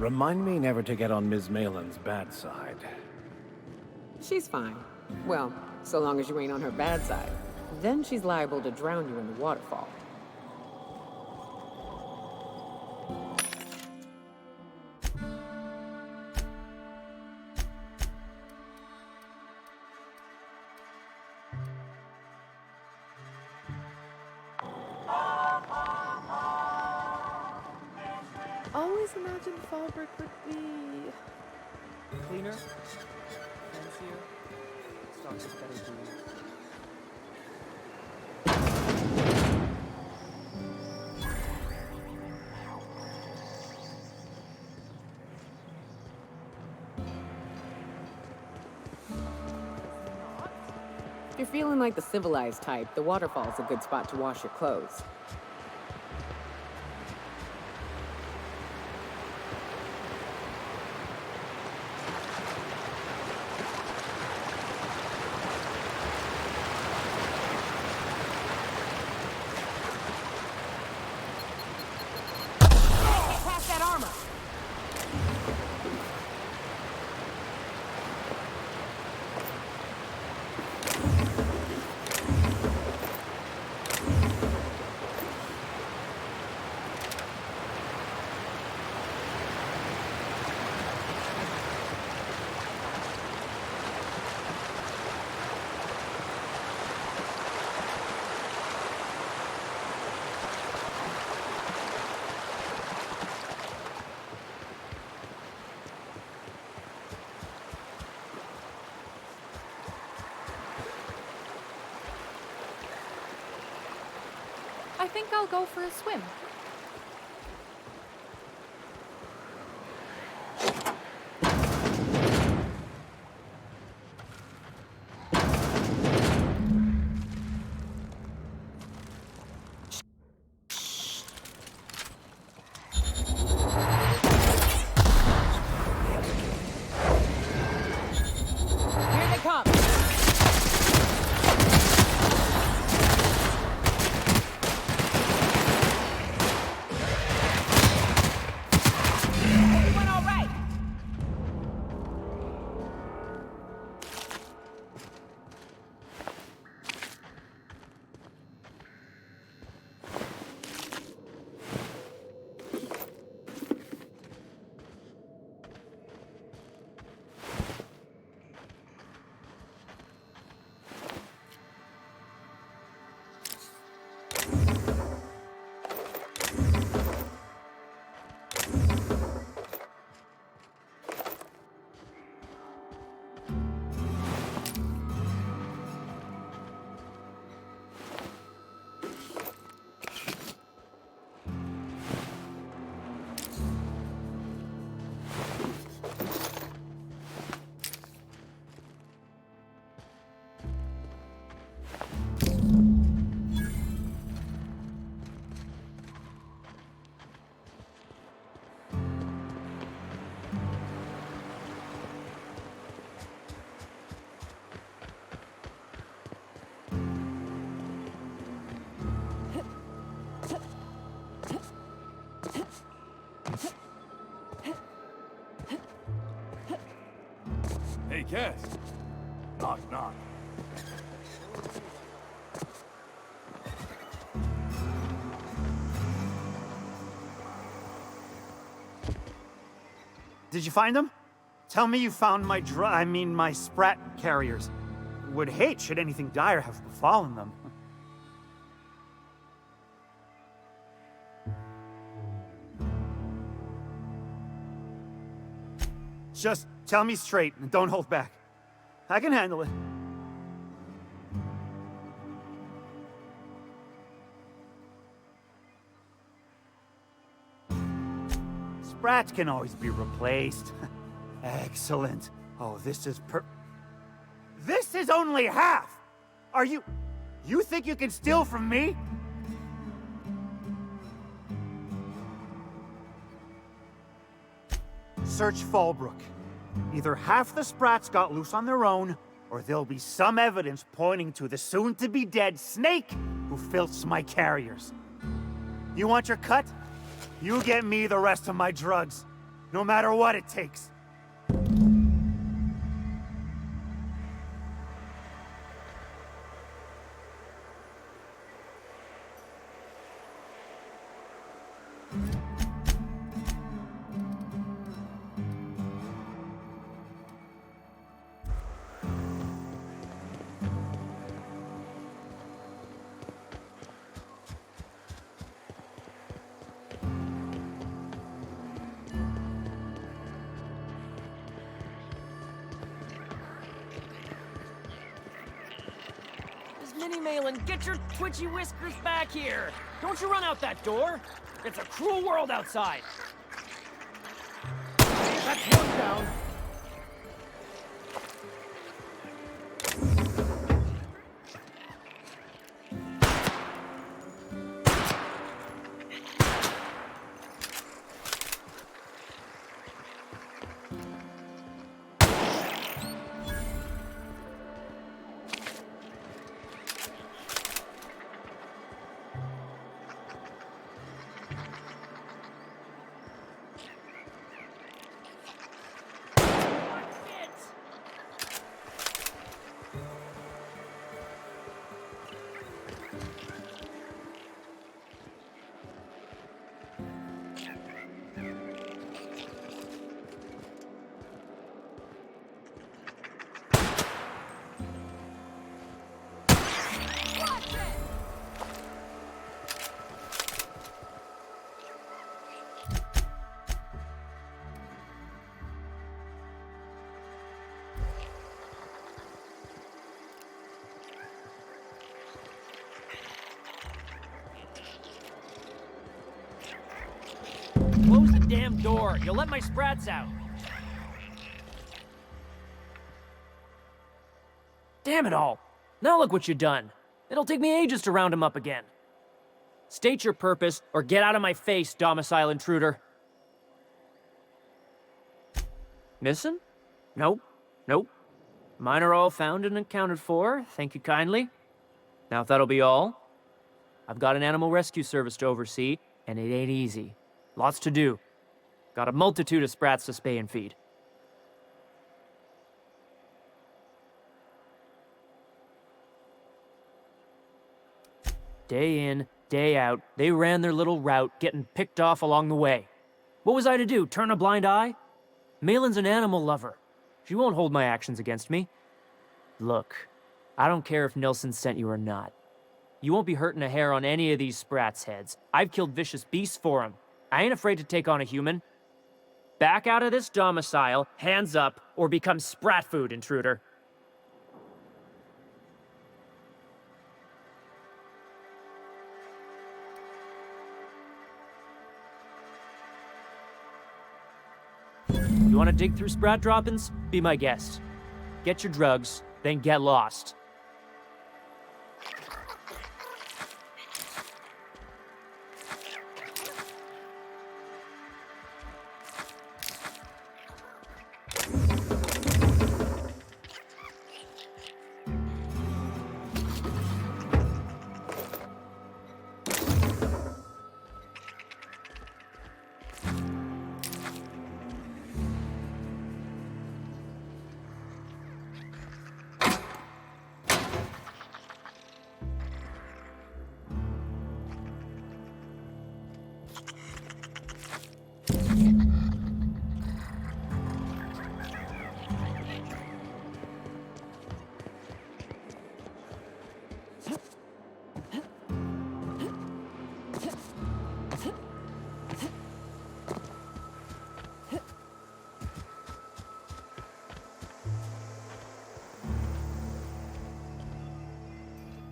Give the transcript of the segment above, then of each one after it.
Remind me never to get on Ms. Malin's bad side. She's fine. Well, so long as you ain't on her bad side. Then she's liable to drown you in the waterfall. Always imagined fabric would be cleaner, fancier, stocks with better deals. If you're feeling like the civilized type, the waterfall's a good spot to wash your clothes. I think I'll go for a swim. Here they come! Everyone all right? Hey, Cass. Knock, knock. Did you find them? Tell me you found my my sprat carriers. Would hate should anything dire have befallen them. Just tell me straight and don't hold back. I can handle it. Sprats can always be replaced. Excellent. Oh, this is This is only half! Are you think you can steal from me? Search Fallbrook. Either half the Sprats got loose on their own, or there'll be some evidence pointing to the soon-to-be-dead snake who filched my carriers. You want your cut? You get me the rest of my drugs. no matter what it takes. Minnie Malin, get your twitchy whiskers back here! Don't you run out that door! It's a cruel world outside! That's one down! Close the damn door. You'll let my sprats out. Damn it all. Now look what you've done. It'll take me ages to round him up again. State your purpose, or get out of my face, domicile intruder. Missing? Nope. Nope. Mine are all found and accounted for. Thank you kindly. Now if that'll be all, I've got an animal rescue service to oversee, and it ain't easy. Lots to do. Got a multitude of sprats to spay and feed. Day in, day out, they ran their little route, getting picked off along the way. What was I to do, turn a blind eye? Malin's an animal lover. She won't hold my actions against me. Look, I don't care if Nilsson sent you or not. You won't be hurting a hair on any of these sprats' heads. I've killed vicious beasts for them. I ain't afraid to take on a human. Back out of this domicile, hands up, or become sprat food, intruder. You want to dig through sprat droppings? Be my guest. Get your drugs, then get lost.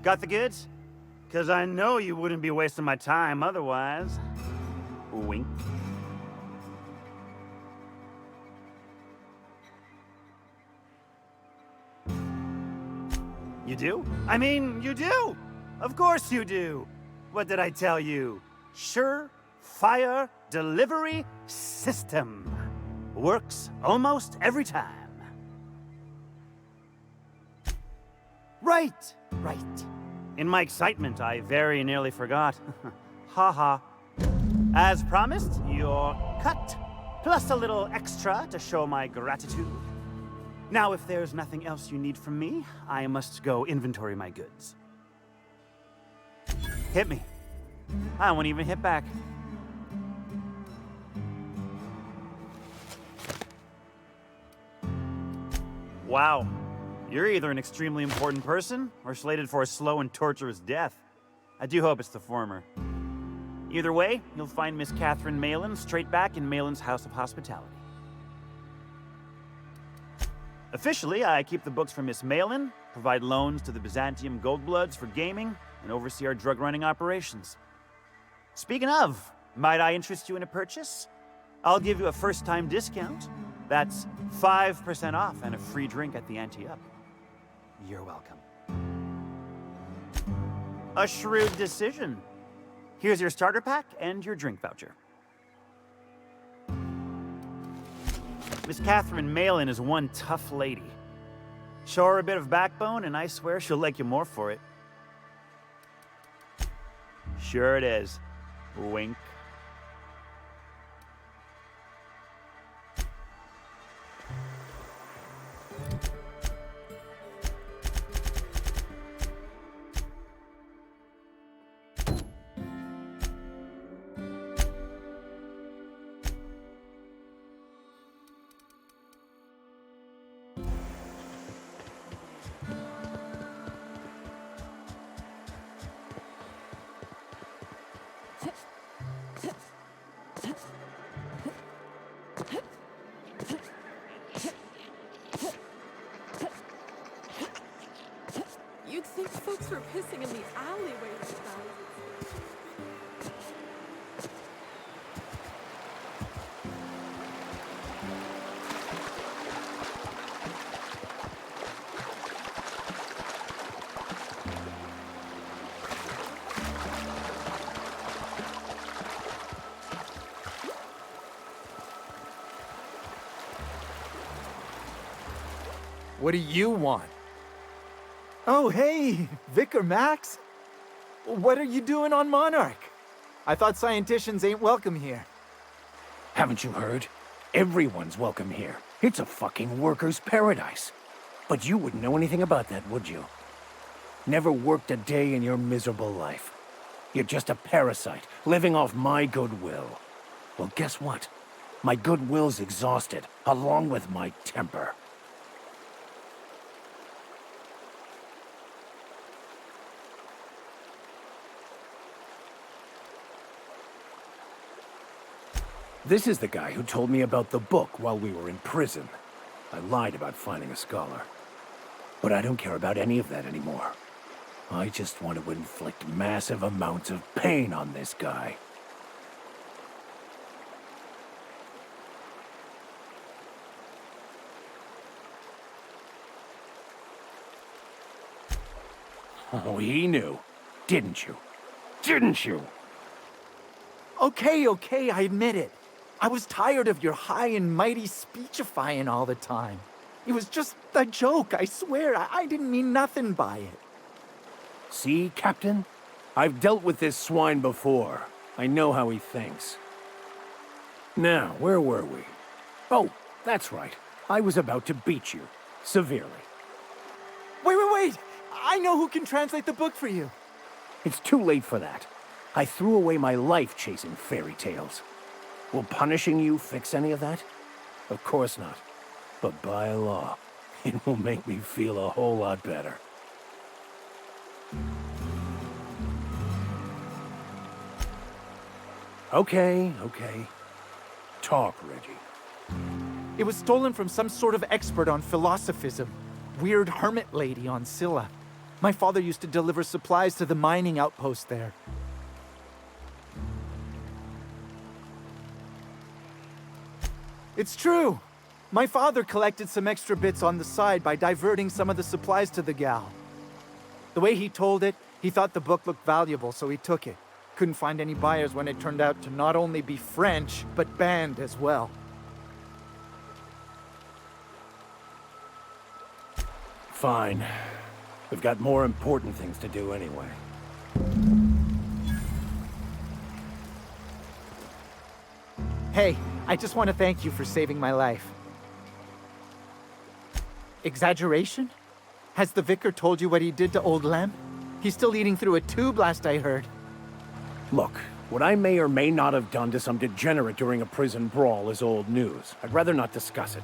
Got the goods? 'Cause I know you wouldn't be wasting my time otherwise. Wink. You do? I mean, you do! Of course you do! What did I tell you? Sure-fire delivery system. Works almost every time. Right, right. In my excitement, I very nearly forgot. Ha ha. As promised, your cut plus a little extra to show my gratitude. Now, if there's nothing else you need from me, I must go inventory my goods. Hit me. I won't even hit back. Wow. You're either an extremely important person or slated for a slow and torturous death. I do hope it's the former. Either way, you'll find Miss Catherine Malin straight back in Malin's House of Hospitality. Officially, I keep the books for Miss Malin, provide loans to the Byzantium Goldbloods for gaming, and oversee our drug-running operations. Speaking of, might I interest you in a purchase? I'll give you a first-time discount. That's 5% off and a free drink at the ante-up. You're welcome. A shrewd decision. Here's your starter pack and your drink voucher. Miss Catherine Malin is one tough lady. Show her a bit of backbone, and I swear she'll like you more for it. Sure it is. Wink. You'd think folks were pissing in the alleyways about it. What do you want? Oh, hey, Vicar Max. What are you doing on Monarch? I thought scienticians ain't welcome here. Haven't you heard? Everyone's welcome here. It's a fucking worker's paradise. But you wouldn't know anything about that, would you? Never worked a day in your miserable life. You're just a parasite, living off my goodwill. Well, guess what? My goodwill's exhausted, along with my temper. This is the guy who told me about the book while we were in prison. I lied about finding a scholar. But I don't care about any of that anymore. I just want to inflict massive amounts of pain on this guy. Oh, he knew. Didn't you? Didn't you? Okay, I admit it. I was tired of your high and mighty speechifying all the time. It was just a joke, I swear. I didn't mean nothing by it. See, Captain? I've dealt with this swine before. I know how he thinks. Now, where were we? Oh, that's right. I was about to beat you. Severely. Wait. I know who can translate the book for you. It's too late for that. I threw away my life chasing fairy tales. Will punishing you fix any of that? Of course not. But by law, it will make me feel a whole lot better. Okay. Talk, Reggie. It was stolen from some sort of expert on philosophism. Weird hermit lady on Scylla. My father used to deliver supplies to the mining outpost there. It's true. My father collected some extra bits on the side by diverting some of the supplies to the gal. The way he told it, he thought the book looked valuable, so he took it. Couldn't find any buyers when it turned out to not only be French, but banned as well. Fine. We've got more important things to do anyway. Hey, I just want to thank you for saving my life. Exaggeration? Has the vicar told you what he did to old Lem? He's still eating through a tube, last I heard. Look, what I may or may not have done to some degenerate during a prison brawl is old news. I'd rather not discuss it.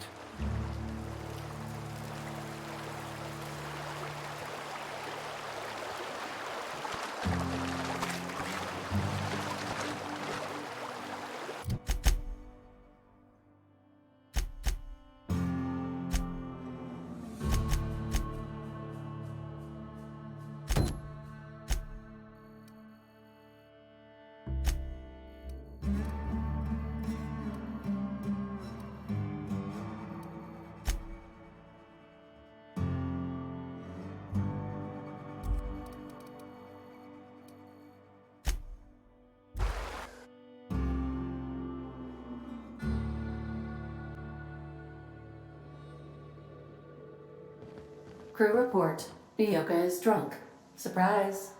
Crew report. EVGA is drunk. Surprise.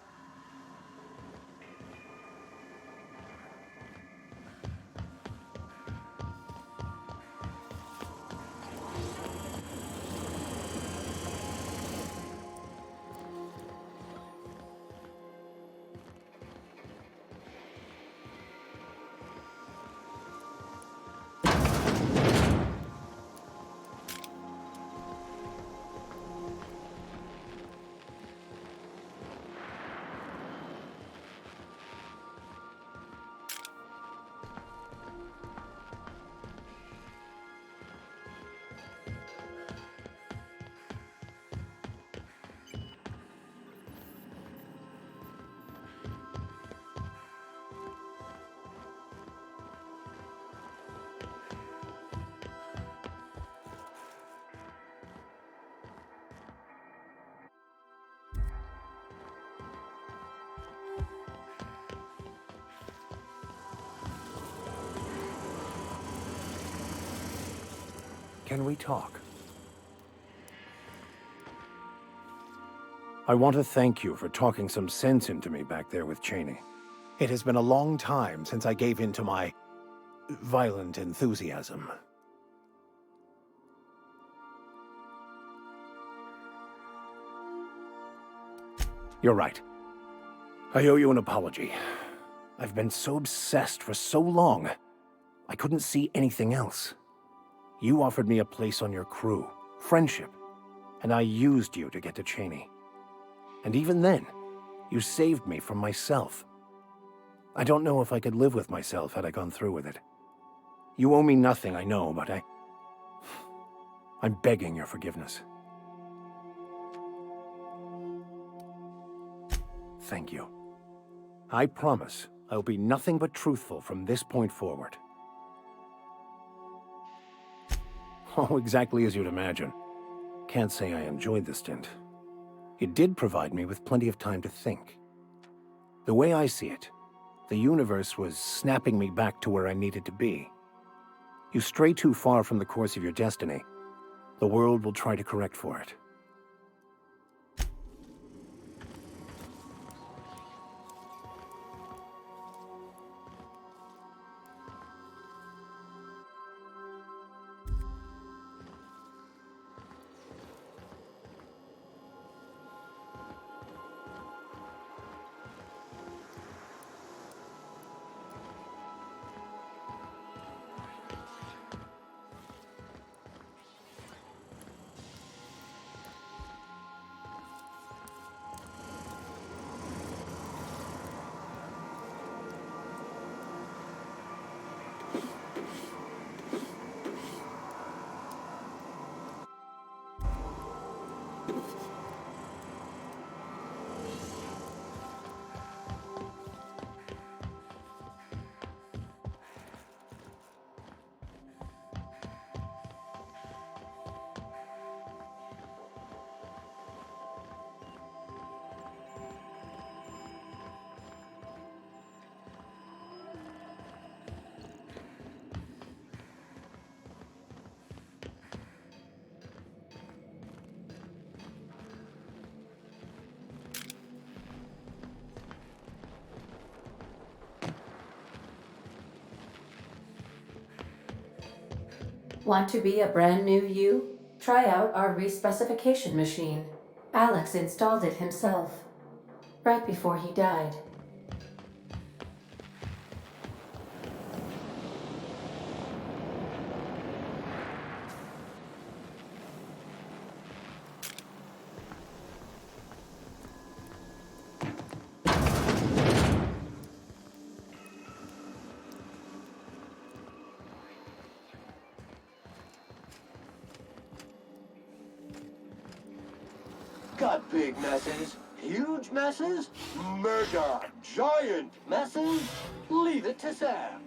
Can we talk? I want to thank you for talking some sense into me back there with Cheney. It has been a long time since I gave in to my violent enthusiasm. You're right. I owe you an apology. I've been so obsessed for so long, I couldn't see anything else. You offered me a place on your crew, friendship, and I used you to get to Cheney. And even then, you saved me from myself. I don't know if I could live with myself had I gone through with it. You owe me nothing, I know, but I'm begging your forgiveness. Thank you. I promise I'll be nothing but truthful from this point forward. Oh, exactly as you'd imagine. Can't say I enjoyed the stint. It did provide me with plenty of time to think. The way I see it, the universe was snapping me back to where I needed to be. You stray too far from the course of your destiny, the world will try to correct for it. Want to be a brand new you? Try out our respecification machine. Alex installed it himself, right before he died. Got big messes, huge messes, mega giant messes? Leave it to Sam.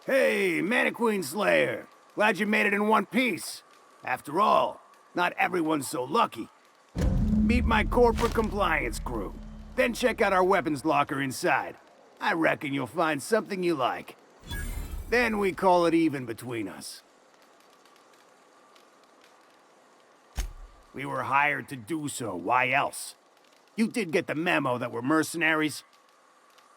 Hey, Mannequin Slayer. Glad you made it in one piece. After all, not everyone's so lucky. Meet my corporate compliance crew. Then check out our weapons locker inside. I reckon you'll find something you like. Then we call it even between us. We were hired to do so, why else? You did get the memo that we're mercenaries?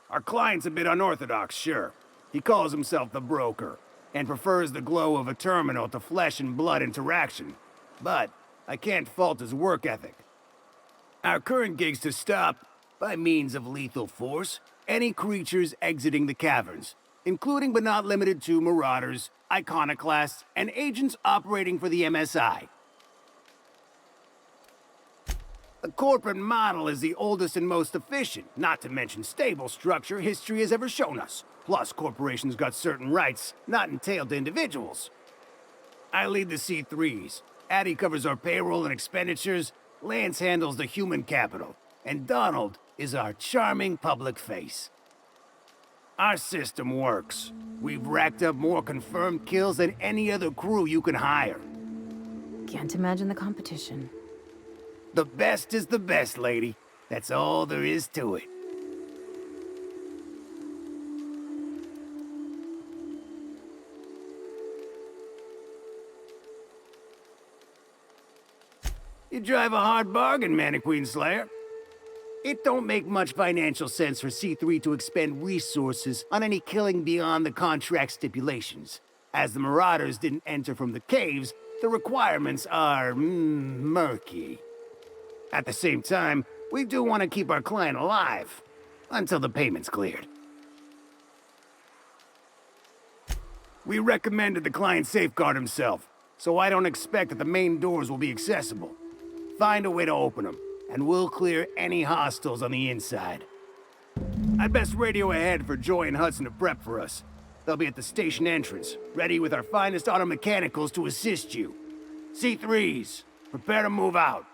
Our client's a bit unorthodox, sure. He calls himself the broker, and prefers the glow of a terminal to flesh and blood interaction. But I can't fault his work ethic. Our current gig's to stop, by means of lethal force, any creatures exiting the caverns, including but not limited to marauders, iconoclasts, and agents operating for the MSI. The corporate model is the oldest and most efficient, not to mention stable structure history has ever shown us. Plus, corporations got certain rights not entailed to individuals. I lead the C3s. Addie covers our payroll and expenditures, Lance handles the human capital, and Donald is our charming public face. Our system works. We've racked up more confirmed kills than any other crew you can hire. Can't imagine the competition. The best is the best, lady. That's all there is to it. You drive a hard bargain, Mannequin Slayer. It don't make much financial sense for C3 to expend resources on any killing beyond the contract stipulations. As the Marauders didn't enter from the caves, the requirements are murky. At the same time, we do want to keep our client alive, until the payment's cleared. We recommended the client safeguard himself, so I don't expect that the main doors will be accessible. Find a way to open them, and we'll clear any hostiles on the inside. I'd best radio ahead for Joy and Hudson to prep for us. They'll be at the station entrance, ready with our finest auto mechanicals to assist you. C3s, prepare to move out.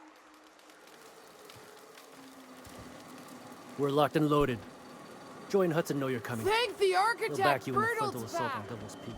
We're locked and loaded. Joy and Hudson know you're coming. Thank the They'll architect, back you in the frontal Bertolt's assault back. on Devil's Peak.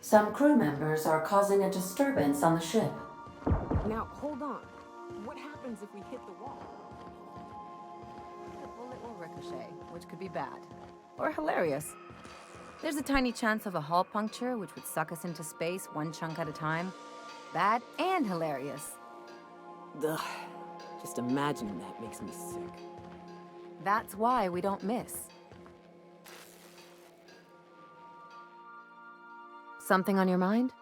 Some crew members are causing a disturbance on the ship. Now, hold on. What happens if we hit the wall? The bullet will ricochet, which could be bad. Or hilarious. There's a tiny chance of a hull puncture, which would suck us into space one chunk at a time. Bad and hilarious. Ugh. Just imagining that makes me sick. That's why we don't miss. Something on your mind?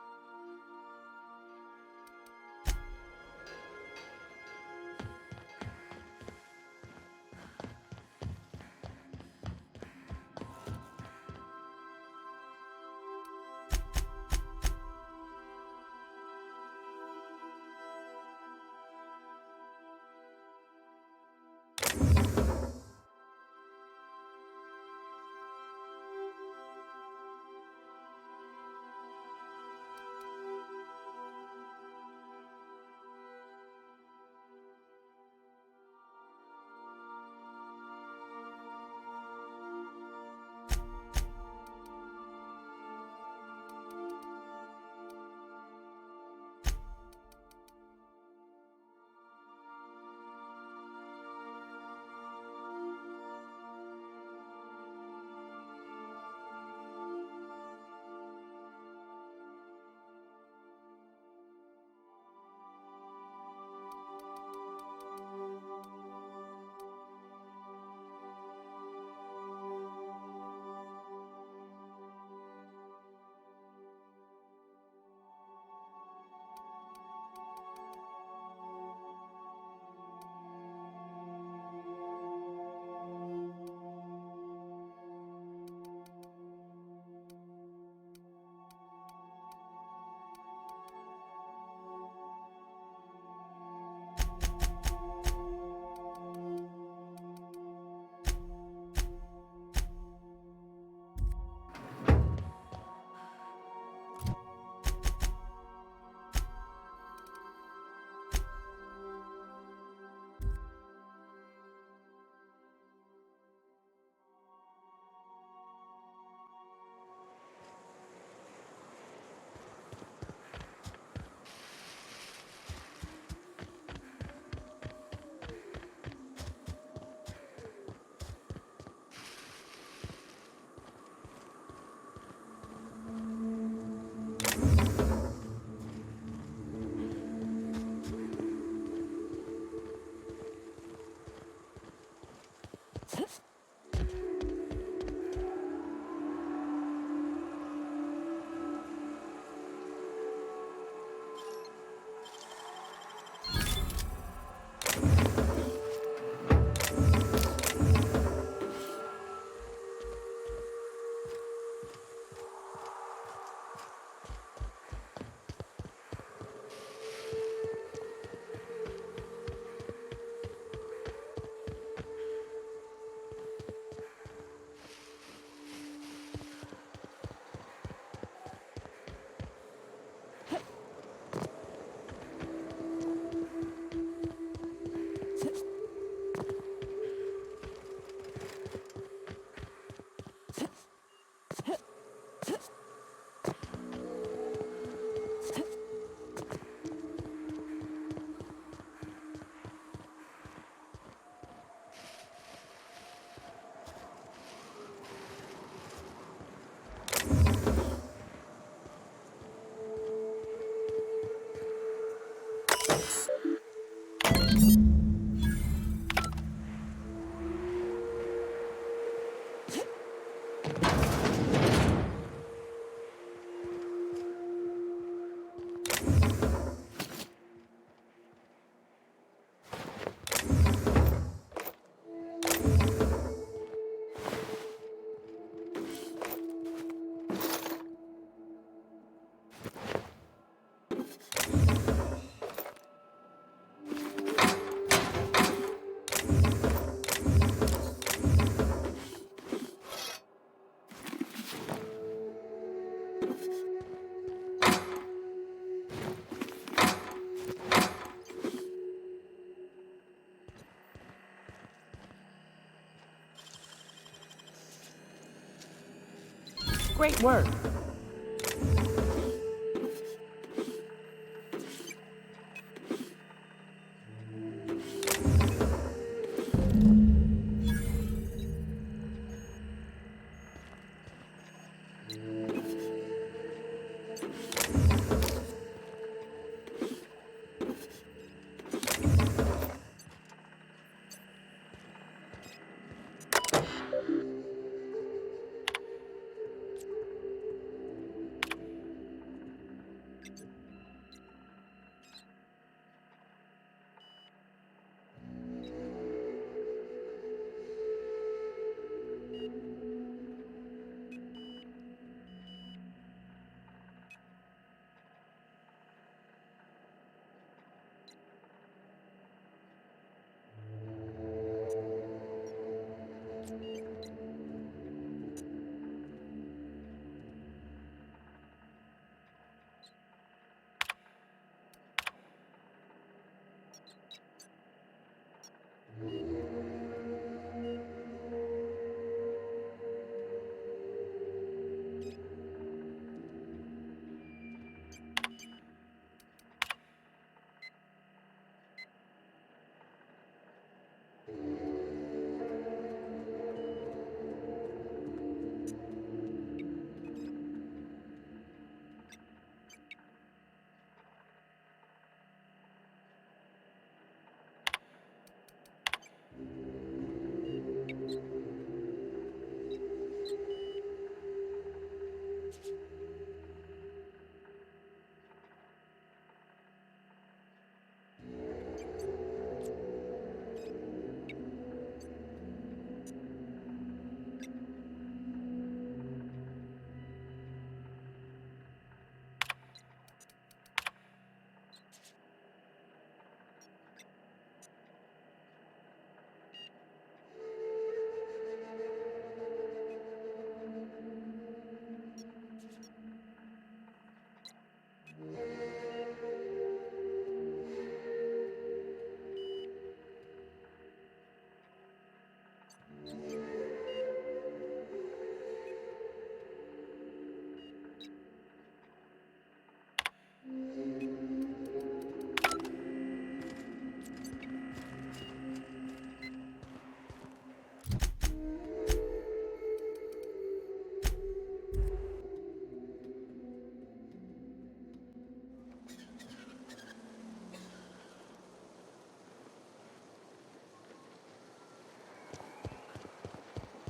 Great work.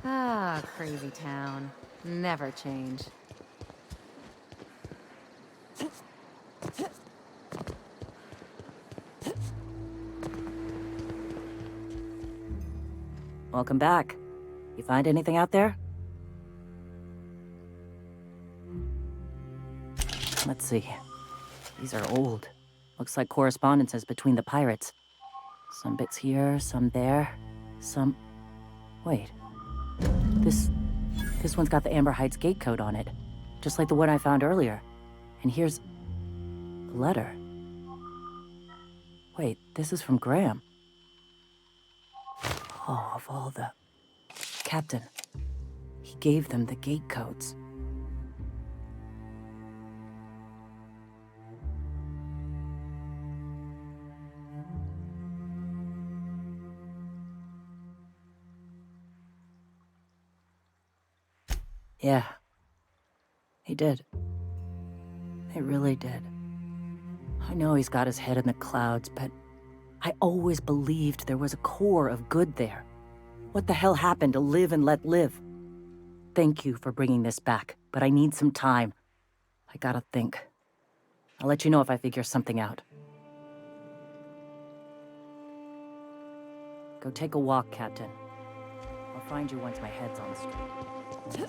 Ah, crazy town. Never change. Welcome back. You find anything out there? Let's see. These are old. Looks like correspondences between the pirates. Some bits here, some there, some... Wait. This one's got the Amber Heights gate code on it. Just like the one I found earlier. And here's... a letter. Wait, this is from Graham. Oh, of all the... Captain. He gave them the gate codes. Yeah. He did. He really did. I know he's got his head in the clouds, but I always believed there was a core of good there. What the hell happened to live and let live? Thank you for bringing this back, but I need some time. I gotta think. I'll let you know if I figure something out. Go take a walk, Captain. I'll find you once my head's on straight.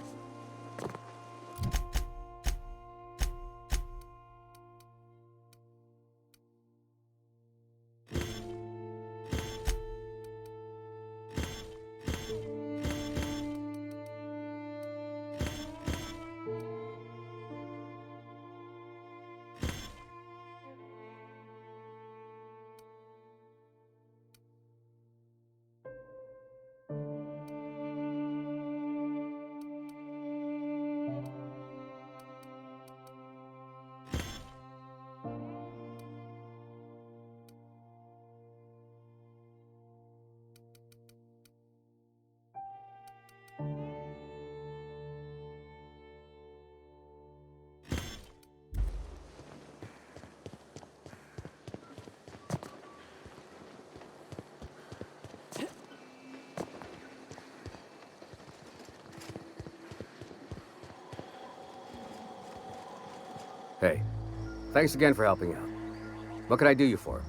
Hey, thanks again for helping out. What can I do you for?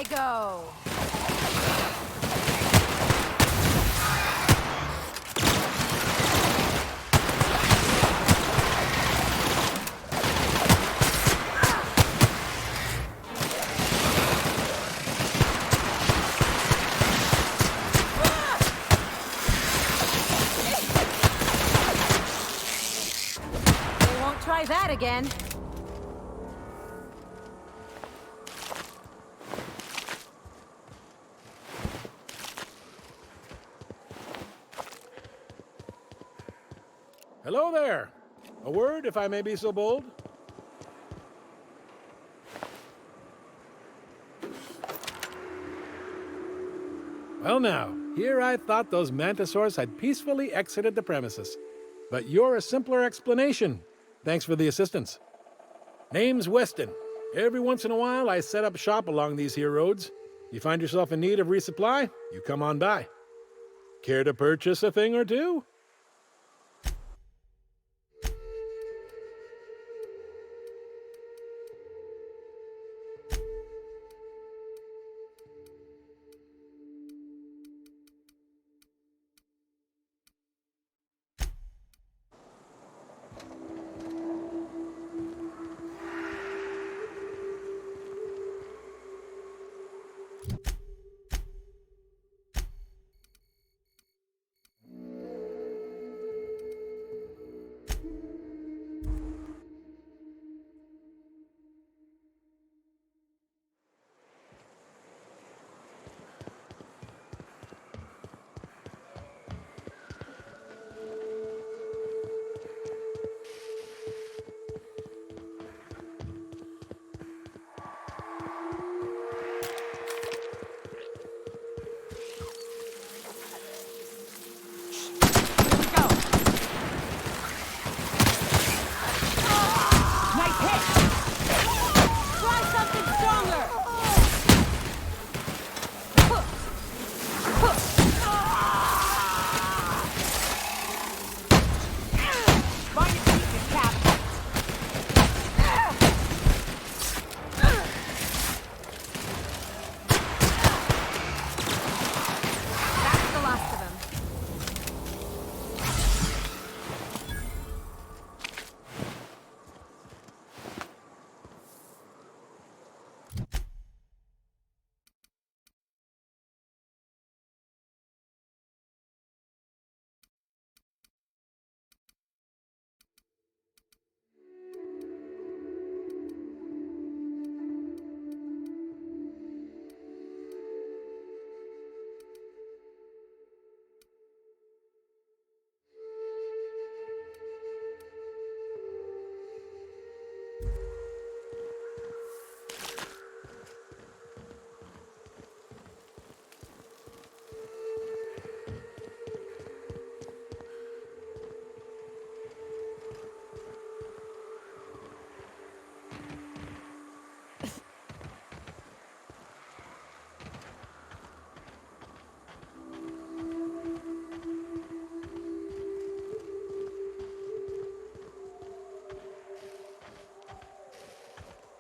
Go! They won't try that again. Hello there. A word, if I may be so bold? Well now, here I thought those mantisaurs had peacefully exited the premises. But you're a simpler explanation. Thanks for the assistance. Name's Weston. Every once in a while I set up shop along these here roads. You find yourself in need of resupply, you come on by. Care to purchase a thing or two?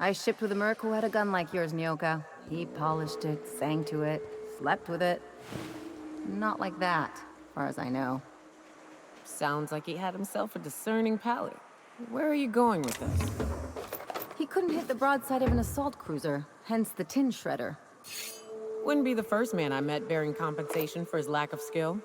I shipped with a merc who had a gun like yours, Nyoka. He polished it, sang to it, slept with it. Not like that, as far as I know. Sounds like he had himself a discerning palate. Where are you going with this? He couldn't hit the broadside of an assault cruiser, hence the tin shredder. Wouldn't be the first man I met bearing compensation for his lack of skill.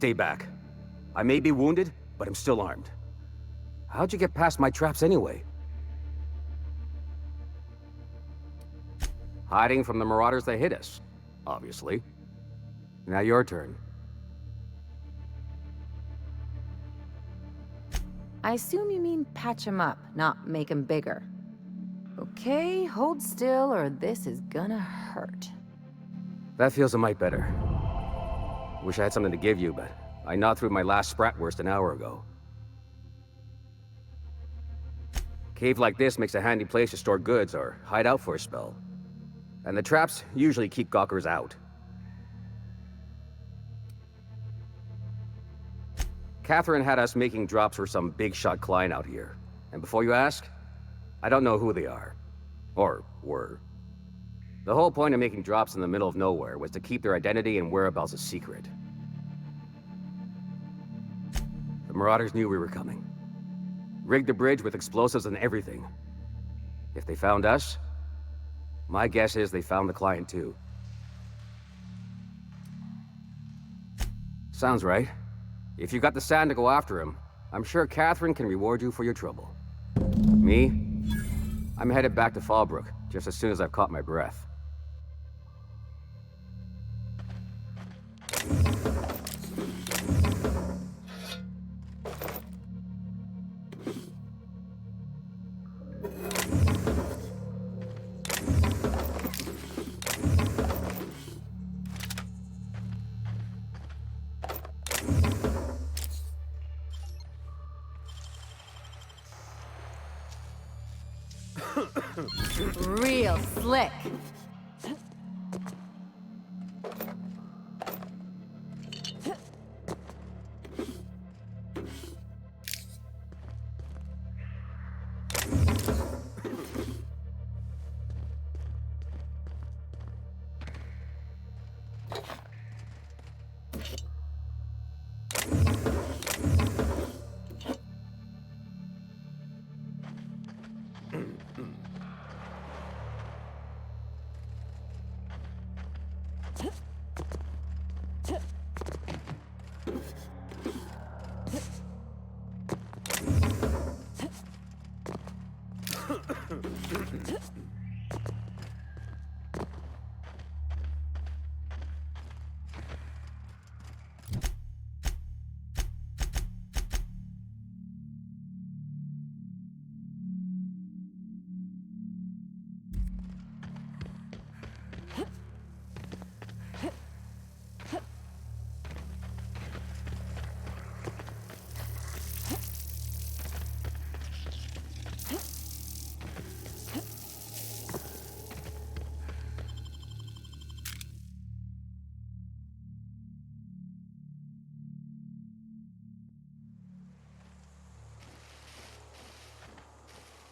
Stay back. I may be wounded, but I'm still armed. How'd you get past my traps anyway? Hiding from the marauders that hit us, obviously. Now your turn. I assume you mean patch him up, not make him bigger. Okay, hold still or this is gonna hurt. That feels a mite better. Wish I had something to give you, but I gnawed through my last Spratwurst an hour ago. Cave like this makes a handy place to store goods or hide out for a spell. And the traps usually keep gawkers out. Catherine had us making drops for some big shot client out here. And before you ask, I don't know who they are. Or were. The whole point of making drops in the middle of nowhere was to keep their identity and whereabouts a secret. The Marauders knew we were coming. Rigged the bridge with explosives and everything. If they found us, my guess is they found the client too. Sounds right. If you got the sand to go after him, I'm sure Catherine can reward you for your trouble. Me? I'm headed back to Fallbrook just as soon as I've caught my breath. Real slick.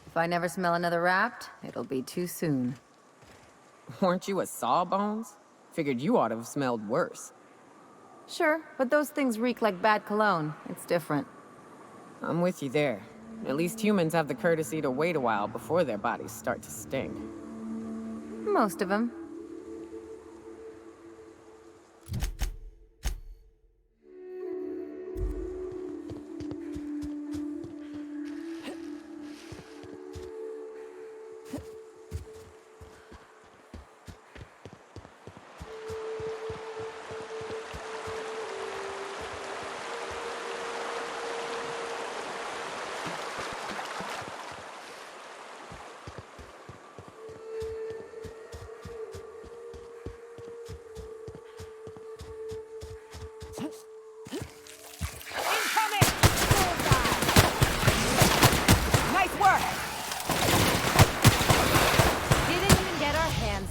If I never smell another Wrapped, it'll be too soon. Weren't you a Sawbones? Figured you ought to have smelled worse. Sure, but those things reek like bad cologne. It's different. I'm with you there. At least humans have the courtesy to wait a while before their bodies start to stink. Most of them.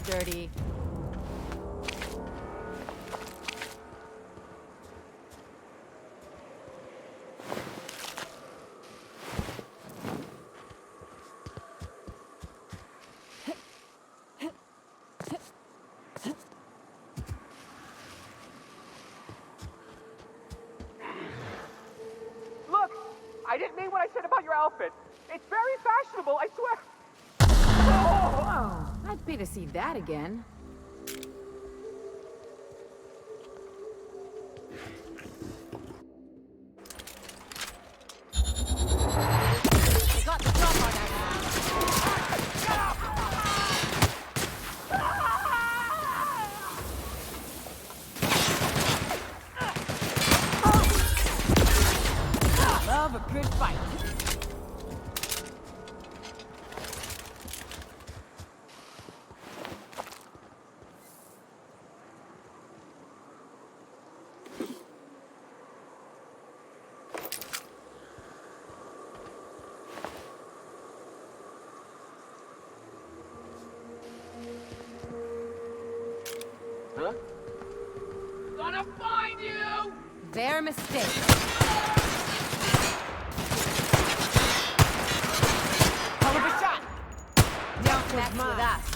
Dirty. Look! I didn't mean what I said about your outfit. It's very fashionable, I swear. Oh, I'd pay to see that again. They got the drop on that. Love a good fight. Huh? Gonna find you! Their mistake. Hell of a shot! Don't mess with us.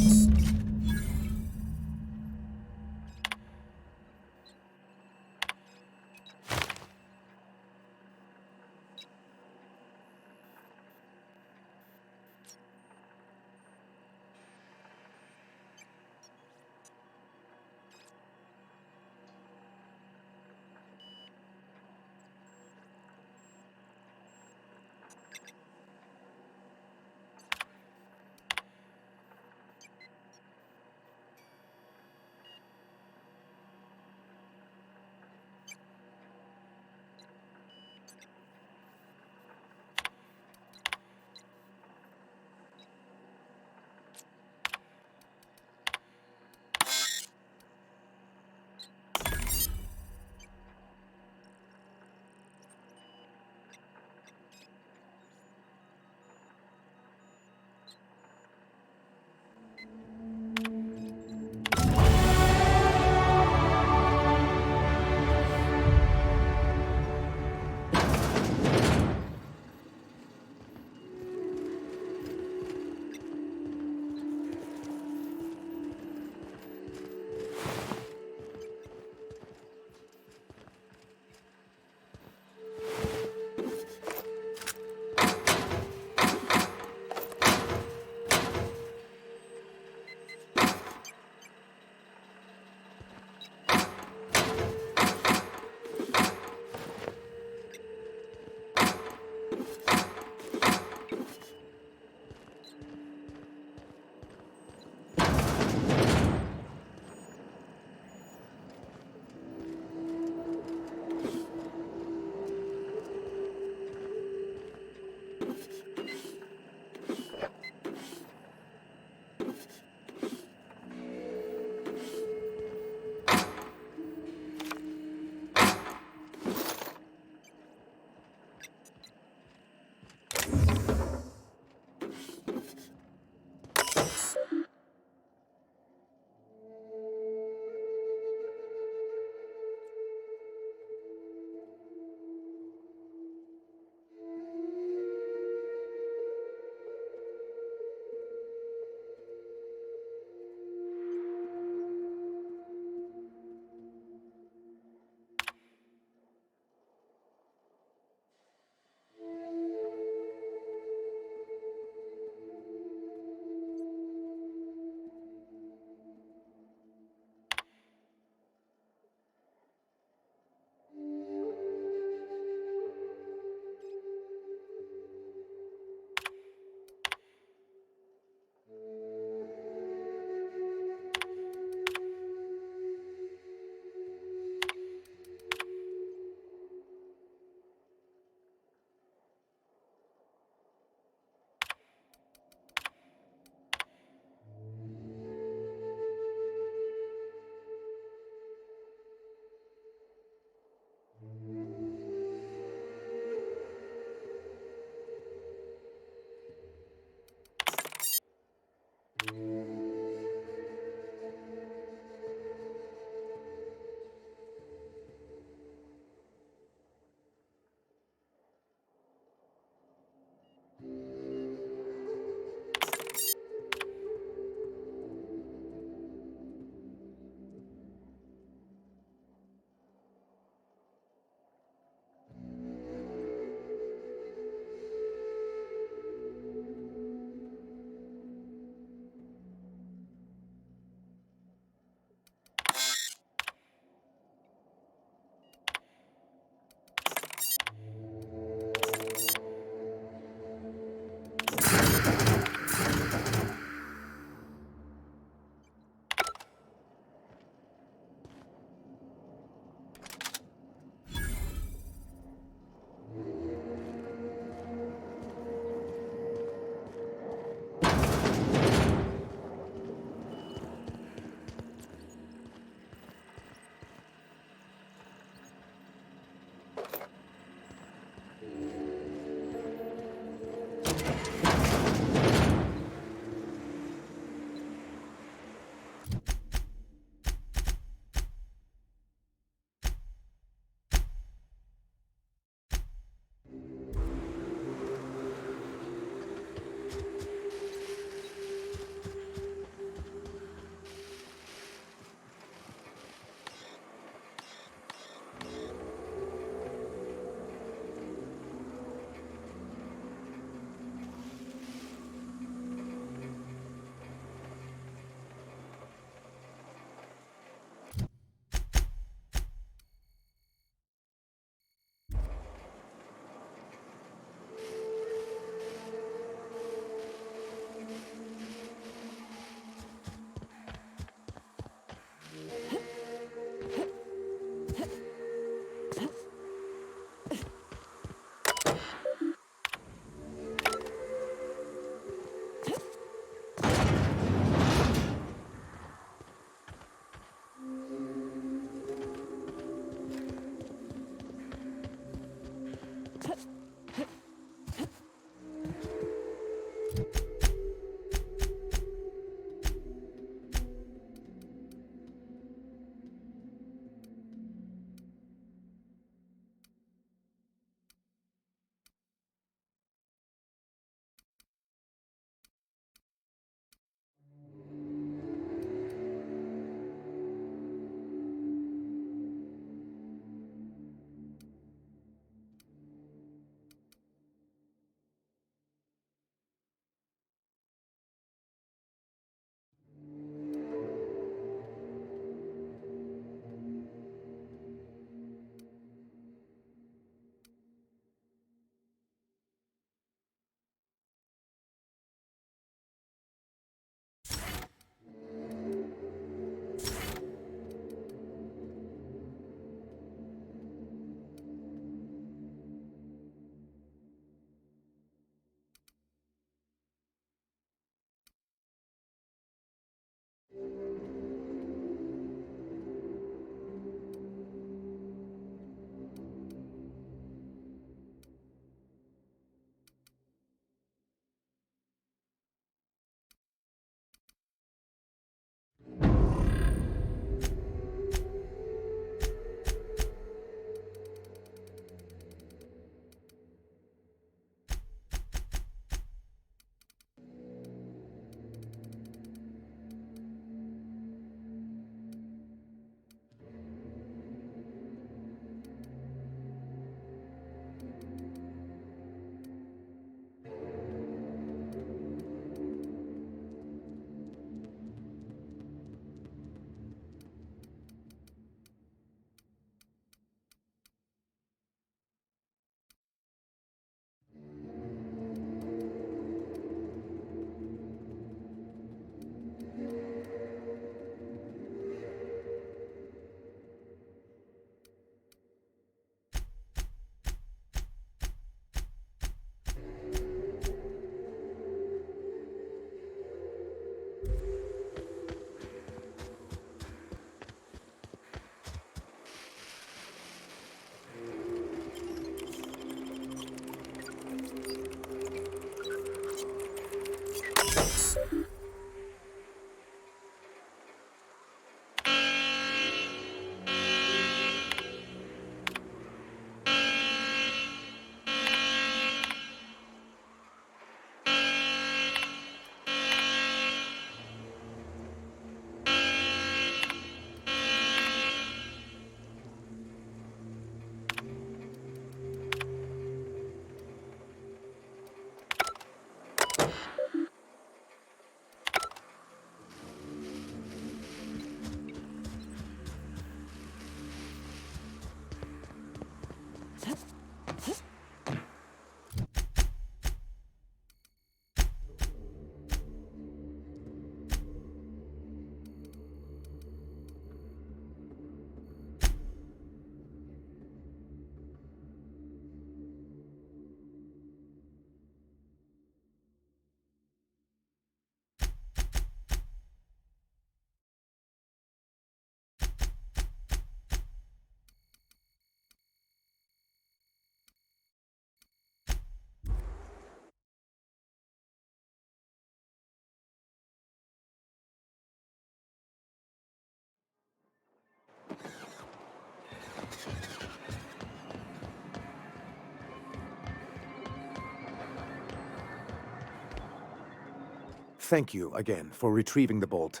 Thank you again for retrieving the bolt.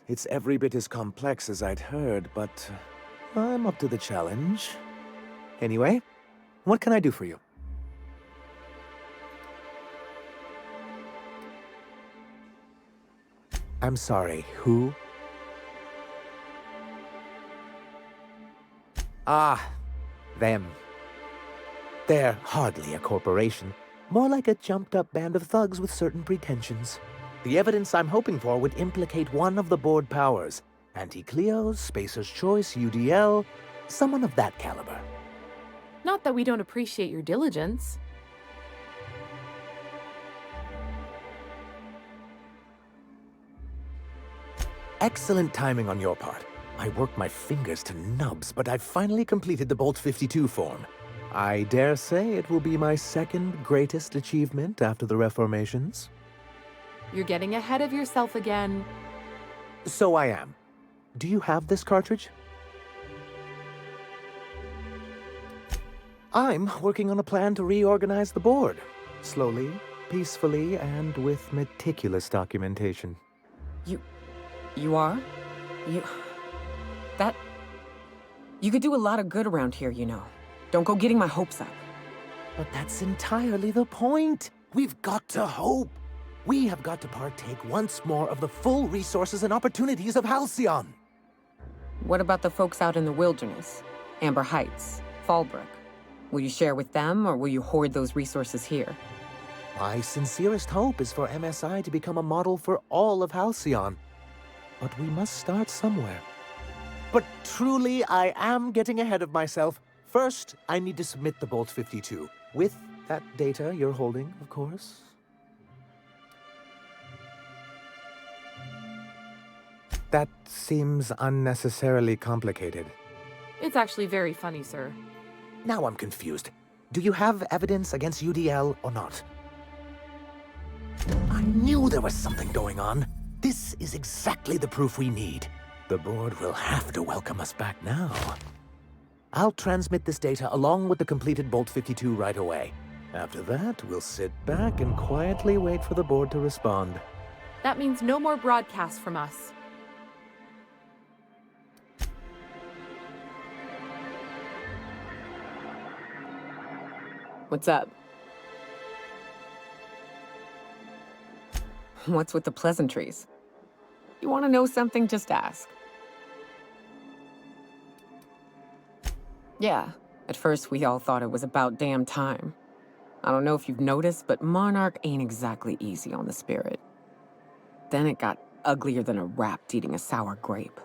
It's every bit as complex as I'd heard, but I'm up to the challenge. Anyway, what can I do for you? I'm sorry, who? Ah, them. They're hardly a corporation. More like a jumped-up band of thugs with certain pretensions. The evidence I'm hoping for would implicate one of the board powers. Anti-Cleos, Spacer's Choice, UDL, someone of that caliber. Not that we don't appreciate your diligence. Excellent timing on your part. I worked my fingers to nubs, but I've finally completed the Bolt 52 form. I dare say it will be my second greatest achievement after the Reformations. You're getting ahead of yourself again. So I am. Do you have this cartridge? I'm working on a plan to reorganize the board. Slowly, peacefully, and with meticulous documentation. You are? You could do a lot of good around here, you know. Don't go getting my hopes up. But that's entirely the point. We've got to hope. We have got to partake once more of the full resources and opportunities of Halcyon. What about the folks out in the wilderness? Amber Heights, Fallbrook. Will you share with them, or will you hoard those resources here? My sincerest hope is for MSI to become a model for all of Halcyon. But we must start somewhere. But truly, I am getting ahead of myself. First, I need to submit the Bolt 52. With that data you're holding, of course. That seems unnecessarily complicated. It's actually very funny, sir. Now I'm confused. Do you have evidence against UDL or not? I knew there was something going on. This is exactly the proof we need. The board will have to welcome us back now. I'll transmit this data along with the completed Bolt 52 right away. After that, we'll sit back and quietly wait for the board to respond. That means no more broadcasts from us. What's up? What's with the pleasantries? You want to know something? Just ask. Yeah, at first we all thought it was about damn time. I don't know if you've noticed, but Monarch ain't exactly easy on the spirit. Then it got uglier than a rat eating a sour grape.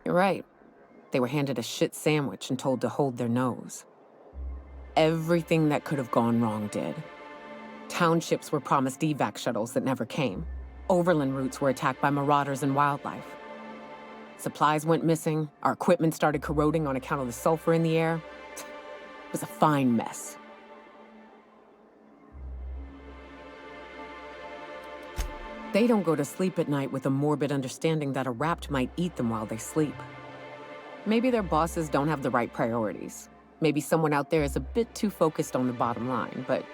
You're right. They were handed a shit sandwich and told to hold their nose. Everything that could have gone wrong did. Townships were promised evac shuttles that never came. Overland routes were attacked by marauders and wildlife. Supplies went missing, our equipment started corroding on account of the sulfur in the air. It was a fine mess. They don't go to sleep at night with a morbid understanding that a rapt might eat them while they sleep. Maybe their bosses don't have the right priorities. Maybe someone out there is a bit too focused on the bottom line, but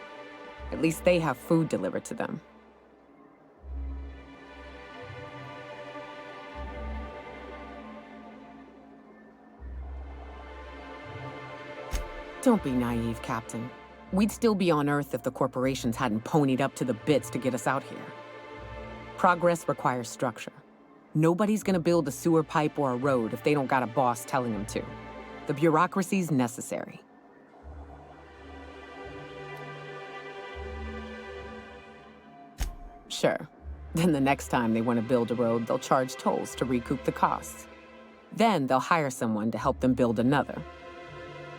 at least they have food delivered to them. Don't be naive, Captain. We'd still be on Earth if the corporations hadn't ponied up to the bits to get us out here. Progress requires structure. Nobody's gonna build a sewer pipe or a road if they don't got a boss telling them to. The bureaucracy's necessary. Sure. Then the next time they want to build a road, they'll charge tolls to recoup the costs. Then they'll hire someone to help them build another.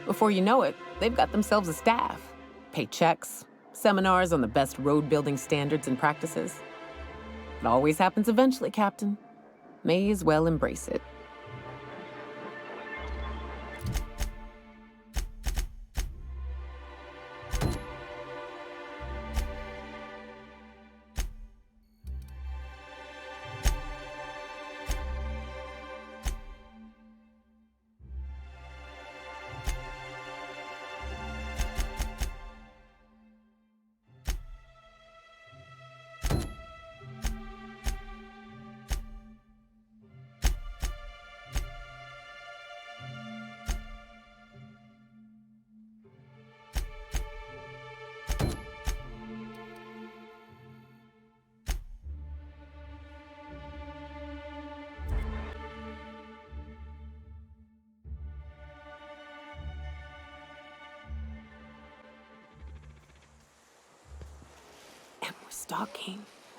Before you know it, they've got themselves a staff. Pay checks, seminars on the best road building standards and practices. It always happens eventually, Captain. May as well embrace it.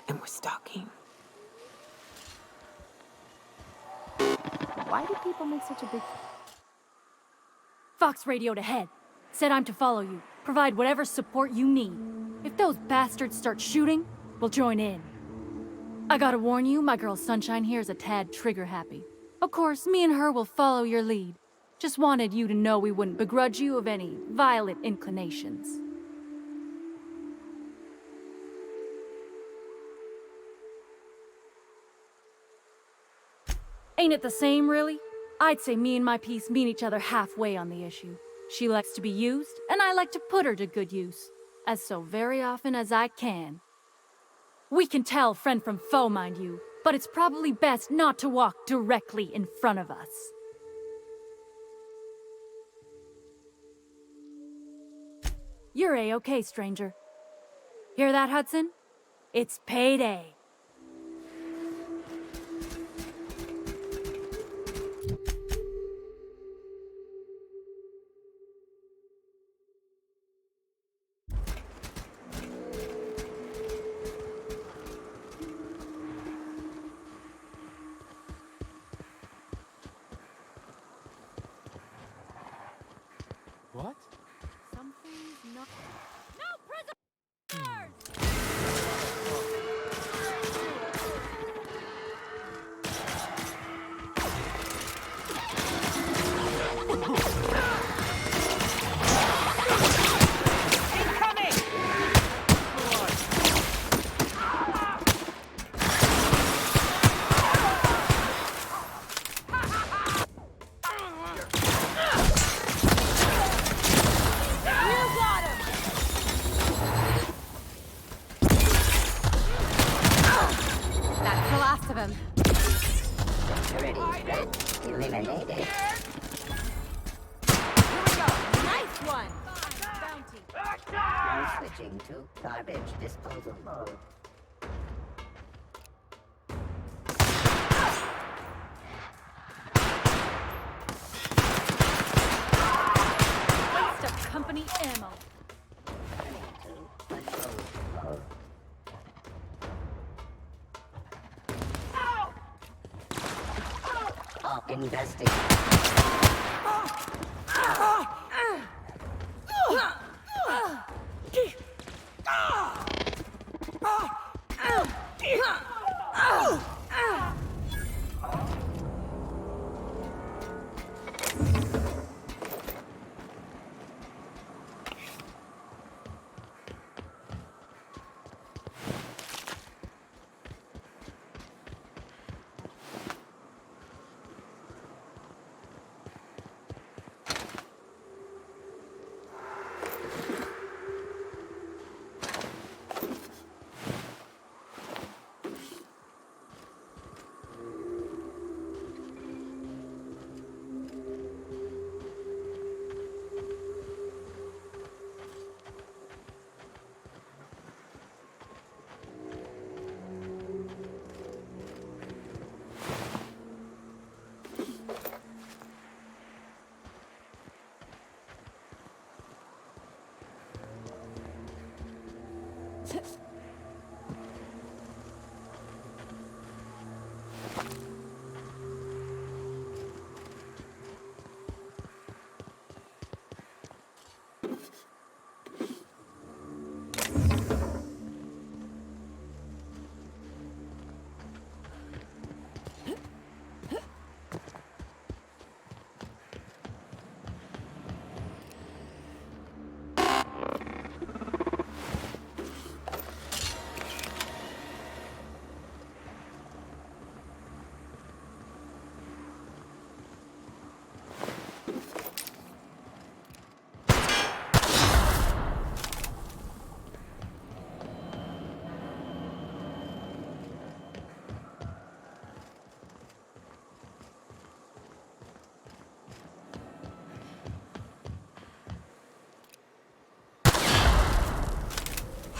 And we're stalking. Why do people make such a big... Fox radioed ahead. Said I'm to follow you. Provide whatever support you need. If those bastards start shooting, we'll join in. I gotta warn you, my girl Sunshine here is a tad trigger-happy. Of course, me and her will follow your lead. Just wanted you to know we wouldn't begrudge you of any violent inclinations. Ain't it the same, really? I'd say me and my piece meet each other halfway on the issue. She likes to be used, and I like to put her to good use. As so very often as I can. We can tell friend from foe, mind you, but it's probably best not to walk directly in front of us. You're A-okay, stranger. Hear that, Hudson? It's payday. What? Something's not... No prisoners! Eliminated. Nice one! Bounty. Now switching to garbage disposal mode. Waste of company ammo. Investing.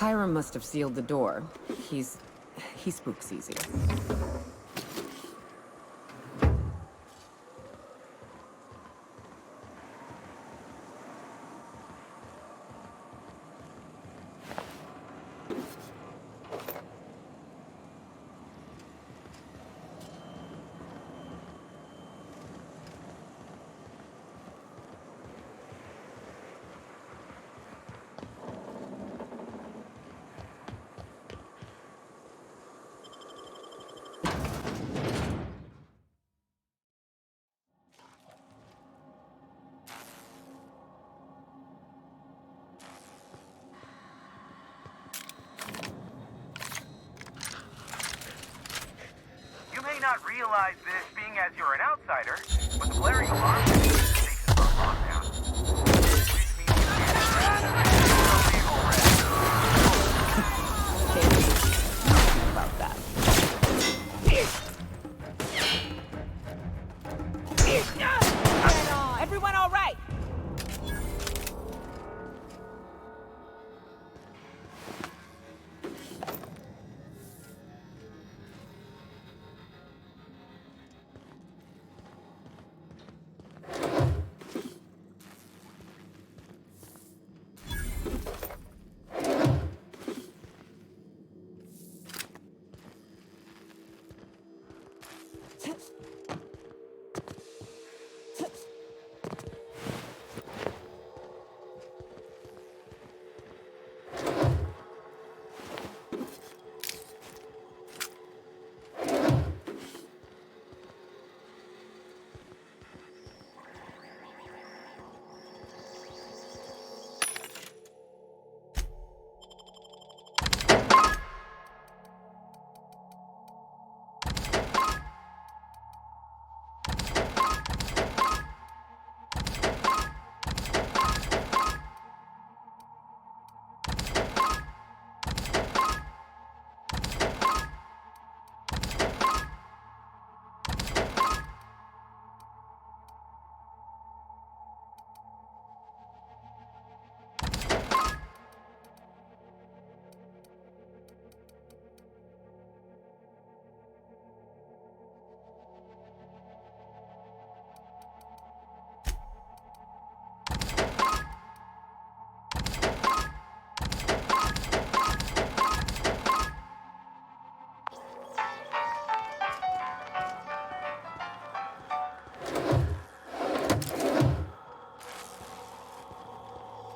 Hiram must have sealed the door. He spooks easy. Not realize this being as you're an outsider, but the blaring alarm stations are locked down. About that. Everyone all right?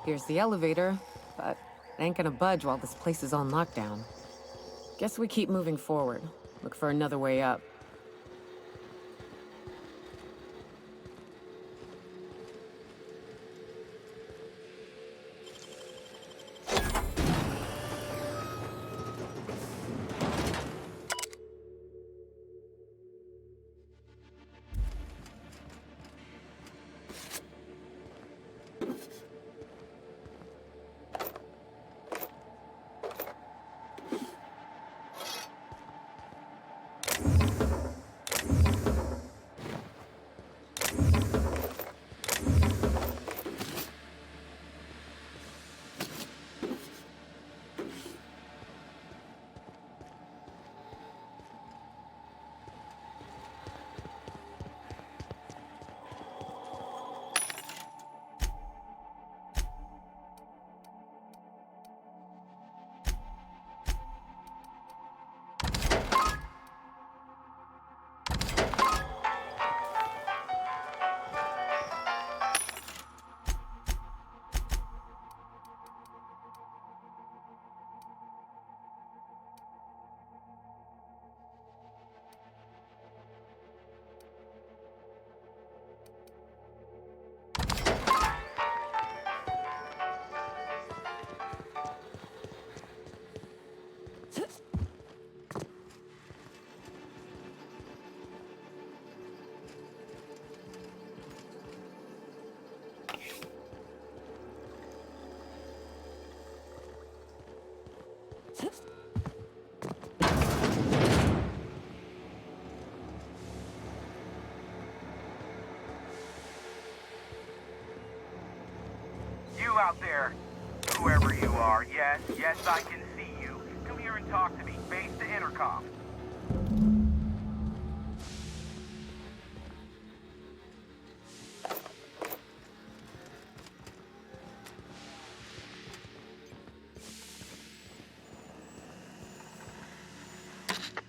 Here's the elevator, but it ain't gonna budge while this place is on lockdown. Guess we keep moving forward. Look for another way up. You out there, whoever you are, yes, Yes, yes, I can see you. Come here and talk to me. Face the intercom.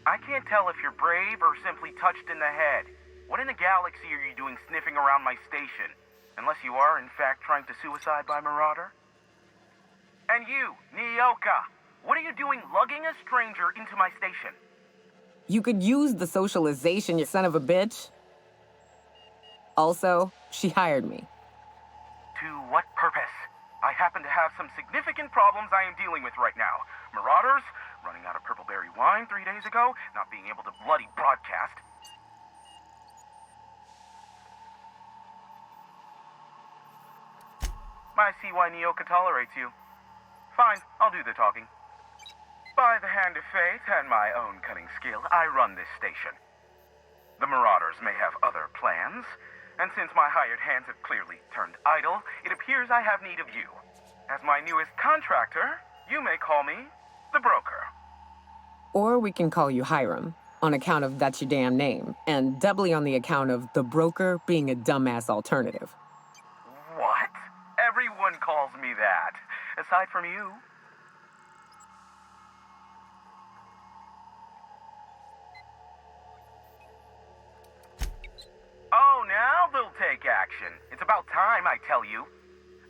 I can't tell if you're brave or simply touched in the head. What in the galaxy are you doing sniffing around my station? Unless you are, in fact, trying to suicide by Marauder? And you, Nyoka, what are you doing lugging a stranger into my station? You could use the socialization, you son of a bitch. Also, she hired me. To what purpose? I happen to have some significant problems I am dealing with right now. Marauders, running out of purple berry wine 3 days ago, not being able to bloody broadcast. I see why Nyoka tolerates you. Fine, I'll do the talking. By the hand of fate and my own cunning skill, I run this station. The Marauders may have other plans, and since my hired hands have clearly turned idle, it appears I have need of you. As my newest contractor, you may call me the broker. Or we can call you Hiram, on account of that's your damn name, and doubly on the account of the broker being a dumbass alternative. What? Everyone calls me that, aside from you. Oh, now they'll take action. It's about time, I tell you.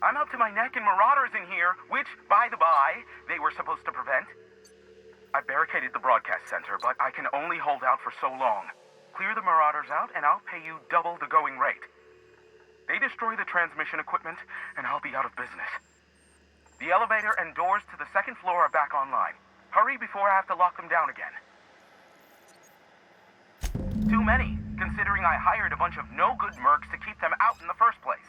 I'm up to my neck in Marauders in here, which, by the by, they were supposed to prevent. I barricaded the broadcast center, but I can only hold out for so long. Clear the Marauders out, and I'll pay you double the going rate. They destroy the transmission equipment, and I'll be out of business. The elevator and doors to the second floor are back online. Hurry before I have to lock them down again. Too many, considering I hired a bunch of no-good mercs to keep them out in the first place.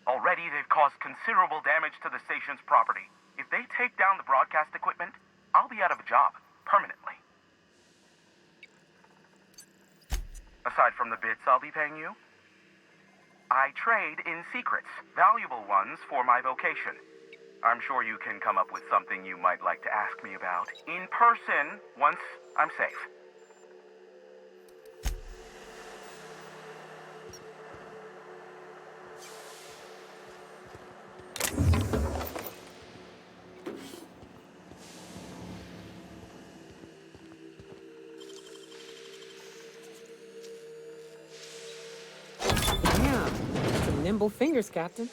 Already, they've caused considerable damage to the station's property. If they take down the broadcast equipment, I'll be out of a job, permanently. Aside from the bits I'll be paying you, I trade in secrets, valuable ones for my vocation. I'm sure you can come up with something you might like to ask me about in person once I'm safe. Some nimble fingers, Captain.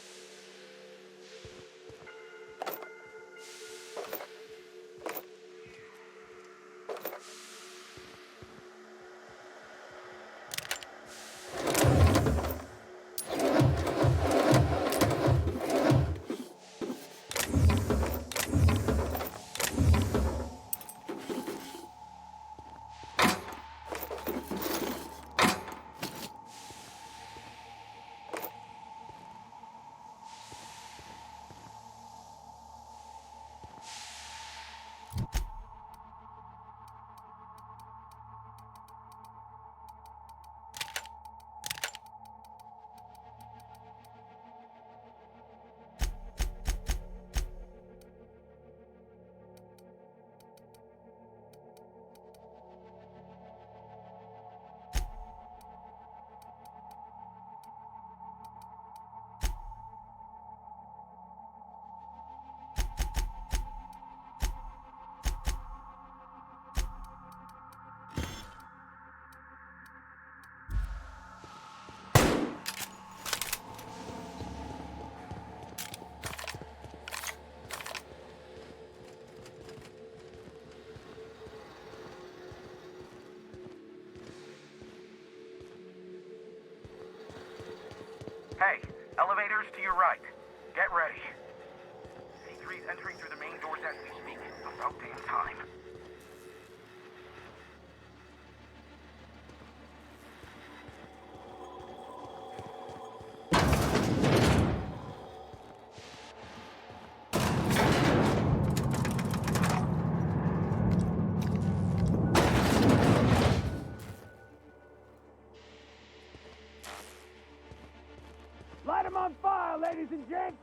Hey, elevators to your right. Get ready. C3's entering through the main doors as we speak. About damn time. Light 'em on fire, ladies and gents!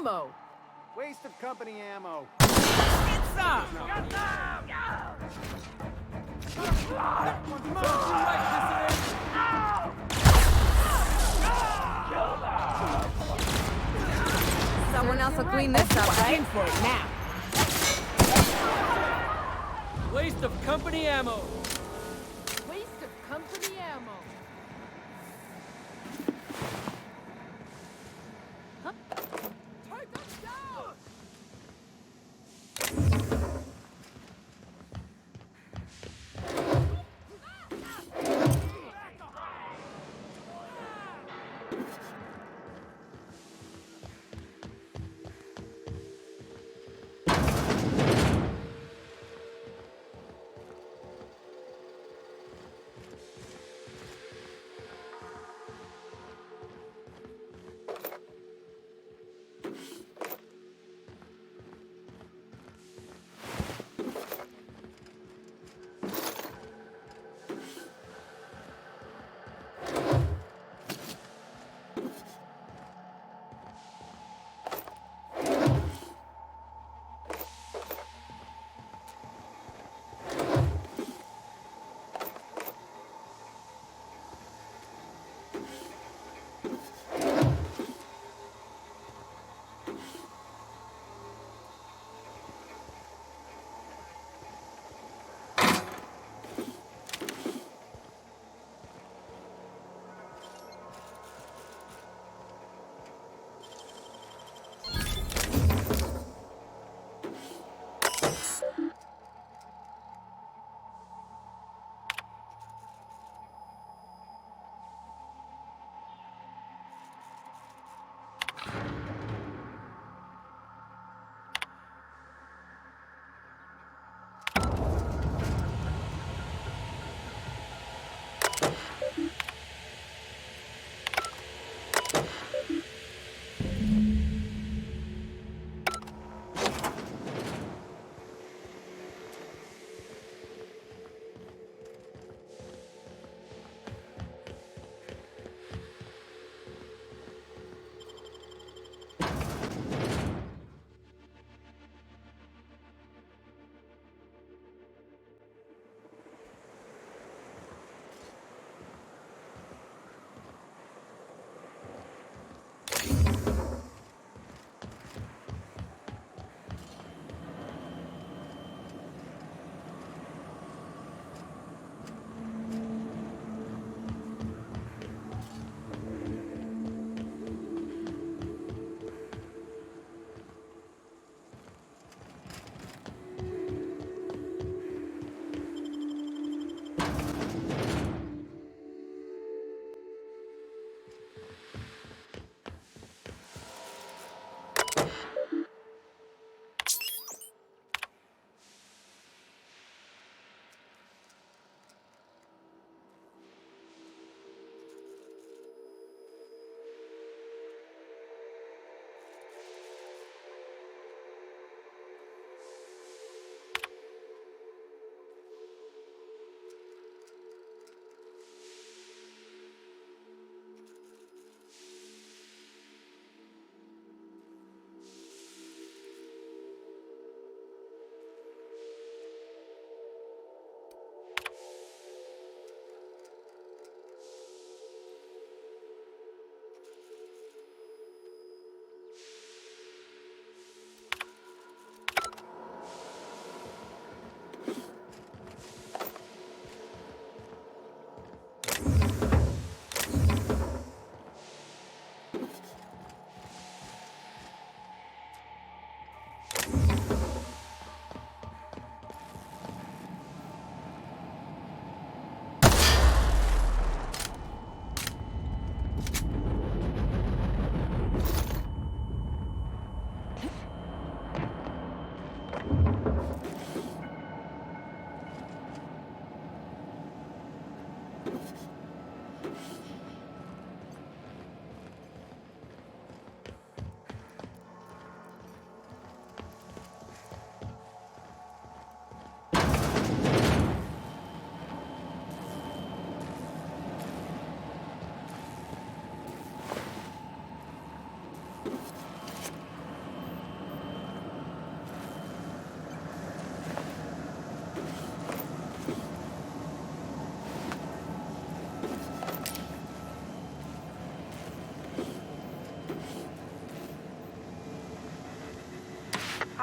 ammo! Waste of company ammo. Get some! Someone else will clean this up, right? In for it now. Waste of company ammo. Waste of company ammo. Huh? Take us down!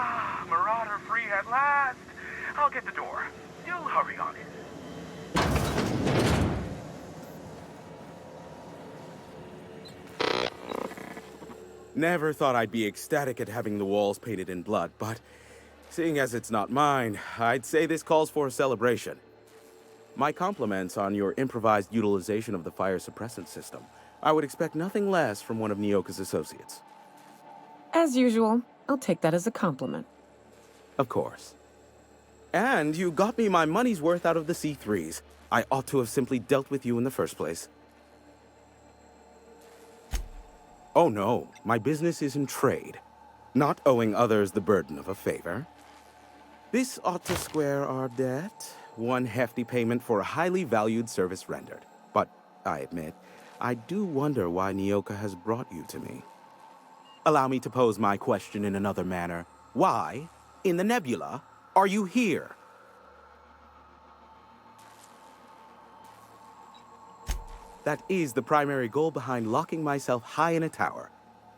Ah, Marauder free at last. I'll get the door. You'll hurry on it. Never thought I'd be ecstatic at having the walls painted in blood, but seeing as it's not mine, I'd say this calls for a celebration. My compliments on your improvised utilization of the fire suppressant system. I would expect nothing less from one of Nyoka's associates. As usual, I'll take that as a compliment. Of course. And you got me my money's worth out of the C3s. I ought to have simply dealt with you in the first place. Oh no, my business is in trade, not owing others the burden of a favor. This ought to square our debt. One hefty payment for a highly valued service rendered. But I admit, I do wonder why Nyoka has brought you to me. Allow me to pose my question in another manner. Why, in the nebula, are you here? That is the primary goal behind locking myself high in a tower.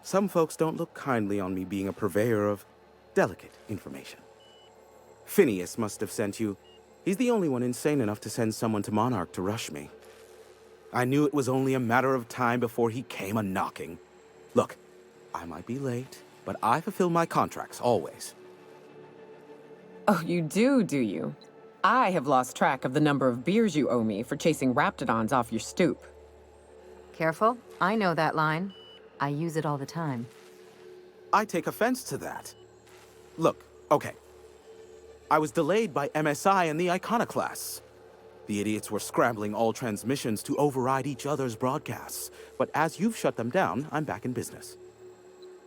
Some folks don't look kindly on me being a purveyor of delicate information. Phineas must have sent you. He's the only one insane enough to send someone to Monarch to rush me. I knew it was only a matter of time before he came a-knocking. Look, I might be late, but I fulfill my contracts, always. Oh, you do you? I have lost track of the number of beers you owe me for chasing raptidons off your stoop. Careful, I know that line. I use it all the time. I take offense to that. Look, okay. I was delayed by MSI and the Iconoclasts. The idiots were scrambling all transmissions to override each other's broadcasts. But as you've shut them down, I'm back in business.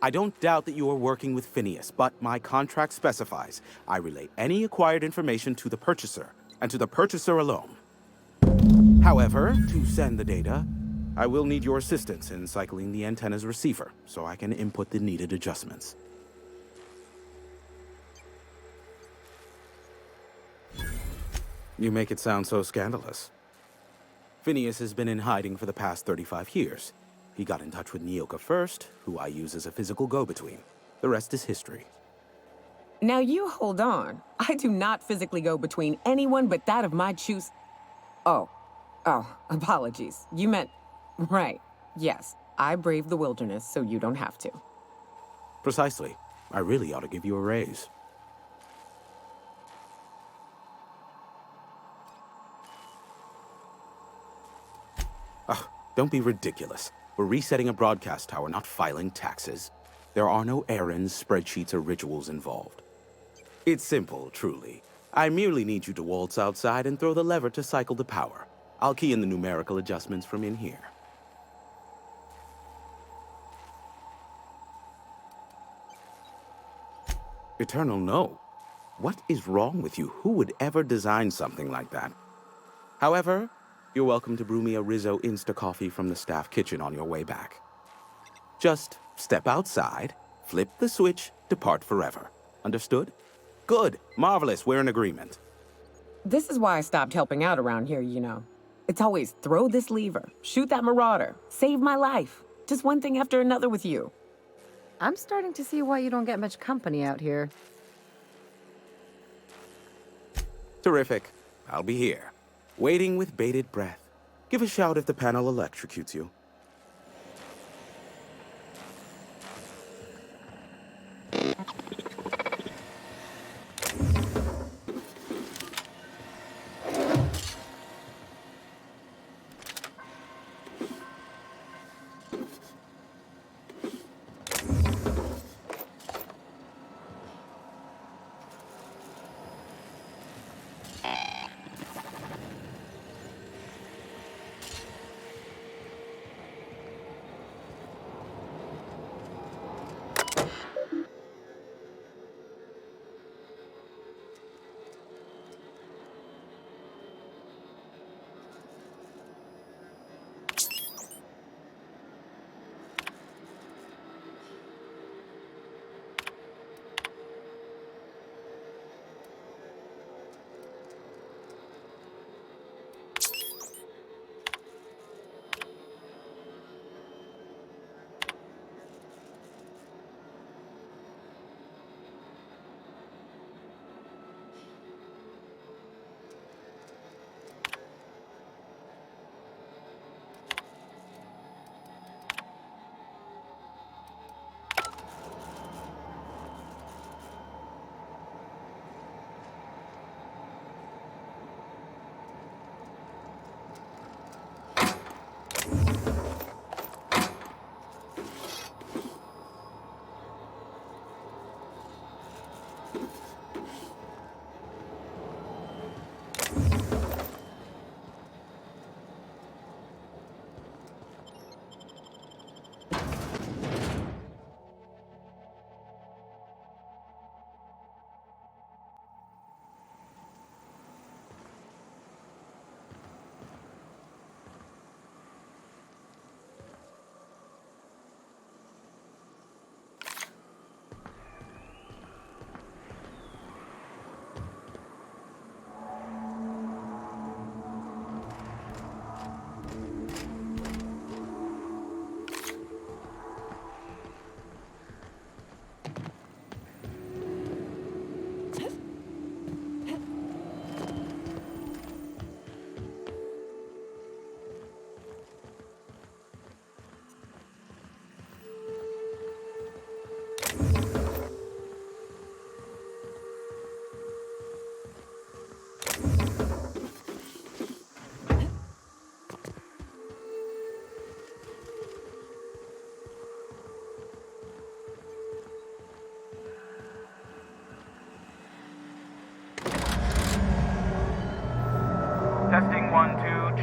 I don't doubt that you are working with Phineas, but my contract specifies I relay any acquired information to the purchaser, and to the purchaser alone. However, to send the data, I will need your assistance in cycling the antenna's receiver, so I can input the needed adjustments. You make it sound so scandalous. Phineas has been in hiding for the past 35 years. He got in touch with Nyoka first, who I use as a physical go-between. The rest is history. Now you hold on. I do not physically go between anyone but that of my choose. Oh, apologies. You meant, right. Yes, I braved the wilderness, so you don't have to. Precisely. I really ought to give you a raise. Ugh, don't be ridiculous. We're resetting a broadcast tower, not filing taxes. There are no errands, spreadsheets, or rituals involved. It's simple, truly. I merely need you to waltz outside and throw the lever to cycle the power. I'll key in the numerical adjustments from in here. Eternal, no. What is wrong with you? Who would ever design something like that? However, you're welcome to brew me a Rizzo Insta-Coffee from the staff kitchen on your way back. Just step outside, flip the switch, depart forever. Understood? Good. Marvelous. We're in agreement. This is why I stopped helping out around here, you know. It's always throw this lever, shoot that marauder, save my life. Just one thing after another with you. I'm starting to see why you don't get much company out here. Terrific. I'll be here, waiting with bated breath. Give a shout if the panel electrocutes you.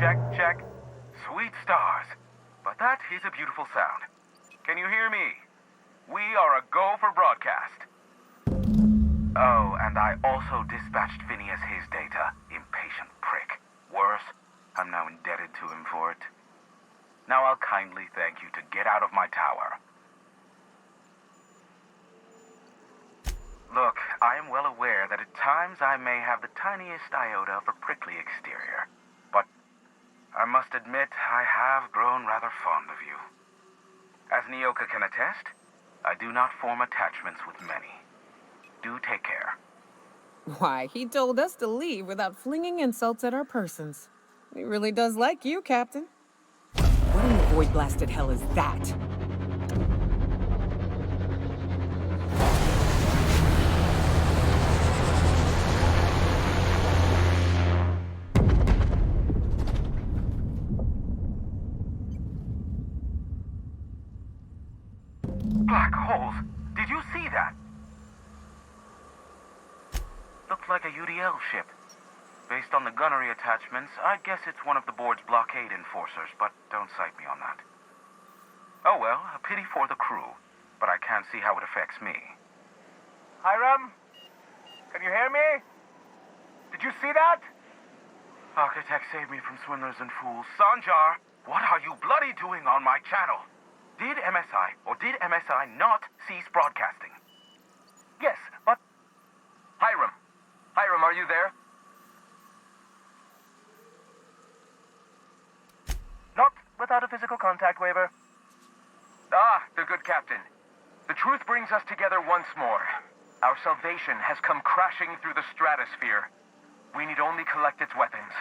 check, check. Sweet stars. But that is a beautiful sound. Can you hear me? We are a go for broadcast. Oh, and I also dispatched Phineas his data. Impatient prick. Worse, I'm now indebted to him for it. Now I'll kindly thank you to get out of my tower. Look, I am well aware that at times I may have the tiniest iota of a prickly exterior. But I must admit I have grown rather fond of you. As Nyoka can attest, I do not form attachments with many. Do take care. Why, he told us to leave without flinging insults at our persons. He really does like you, Captain. What in the void-blasted hell is that? Black holes! Did you see that? Looks like a UDL ship. Based on the gunnery attachments, I guess it's one of the board's blockade enforcers, but don't cite me on that. Oh well, a pity for the crew, but I can't see how it affects me. Hiram? Can you hear me? Did you see that? Architect, save me from swindlers and fools. Sanjar, what are you bloody doing on my channel? Did MSI or did MSI not cease broadcasting? Yes, but... Hiram, are you there? Not without a physical contact waiver. Ah, the good captain. The truth brings us together once more. Our salvation has come crashing through the stratosphere. We need only collect its weapons.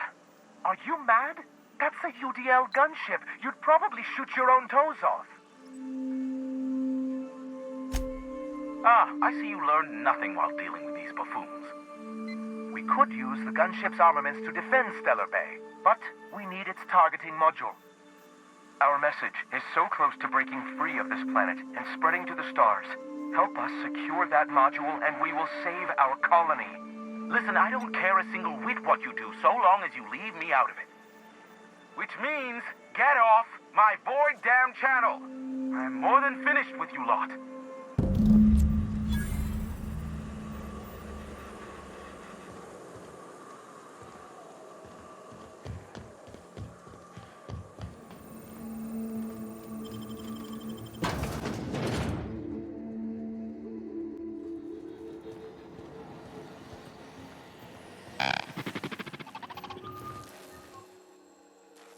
Are you mad? That's a UDL gunship. You'd probably shoot your own toes off. Ah, I see you learned nothing while dealing with these buffoons. We could use the gunship's armaments to defend Stellar Bay, but we need its targeting module. Our message is so close to breaking free of this planet and spreading to the stars. Help us secure that module and we will save our colony. Listen, I don't care a single whit what you do, so long as you leave me out of it. Which means, get off my void damn channel. I'm more than finished with you lot.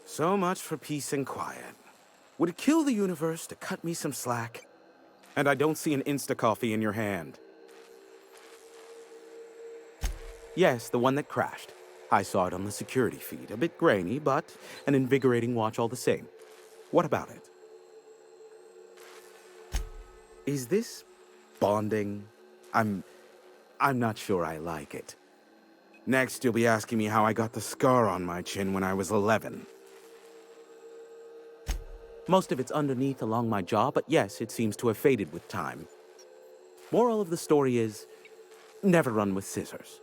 So much for peace and quiet. Would it kill the universe to cut me some slack? And I don't see an Insta-coffee in your hand. Yes, the one that crashed. I saw it on the security feed. A bit grainy, but an invigorating watch all the same. What about it? Is this bonding? I'm not sure I like it. Next, you'll be asking me how I got the scar on my chin when I was 11. Most of it's underneath along my jaw, but yes, it seems to have faded with time. Moral of the story is, never run with scissors.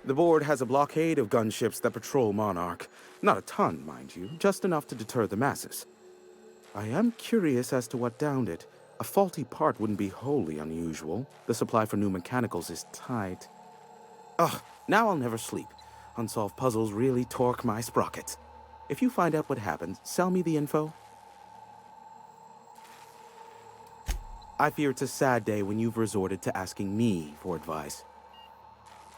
The board has a blockade of gunships that patrol Monarch. Not a ton, mind you, just enough to deter the masses. I am curious as to what downed it. A faulty part wouldn't be wholly unusual. The supply for new mechanicals is tight. Ugh, now I'll never sleep. Unsolved puzzles really torque my sprockets. If you find out what happened, sell me the info. I fear it's a sad day when you've resorted to asking me for advice.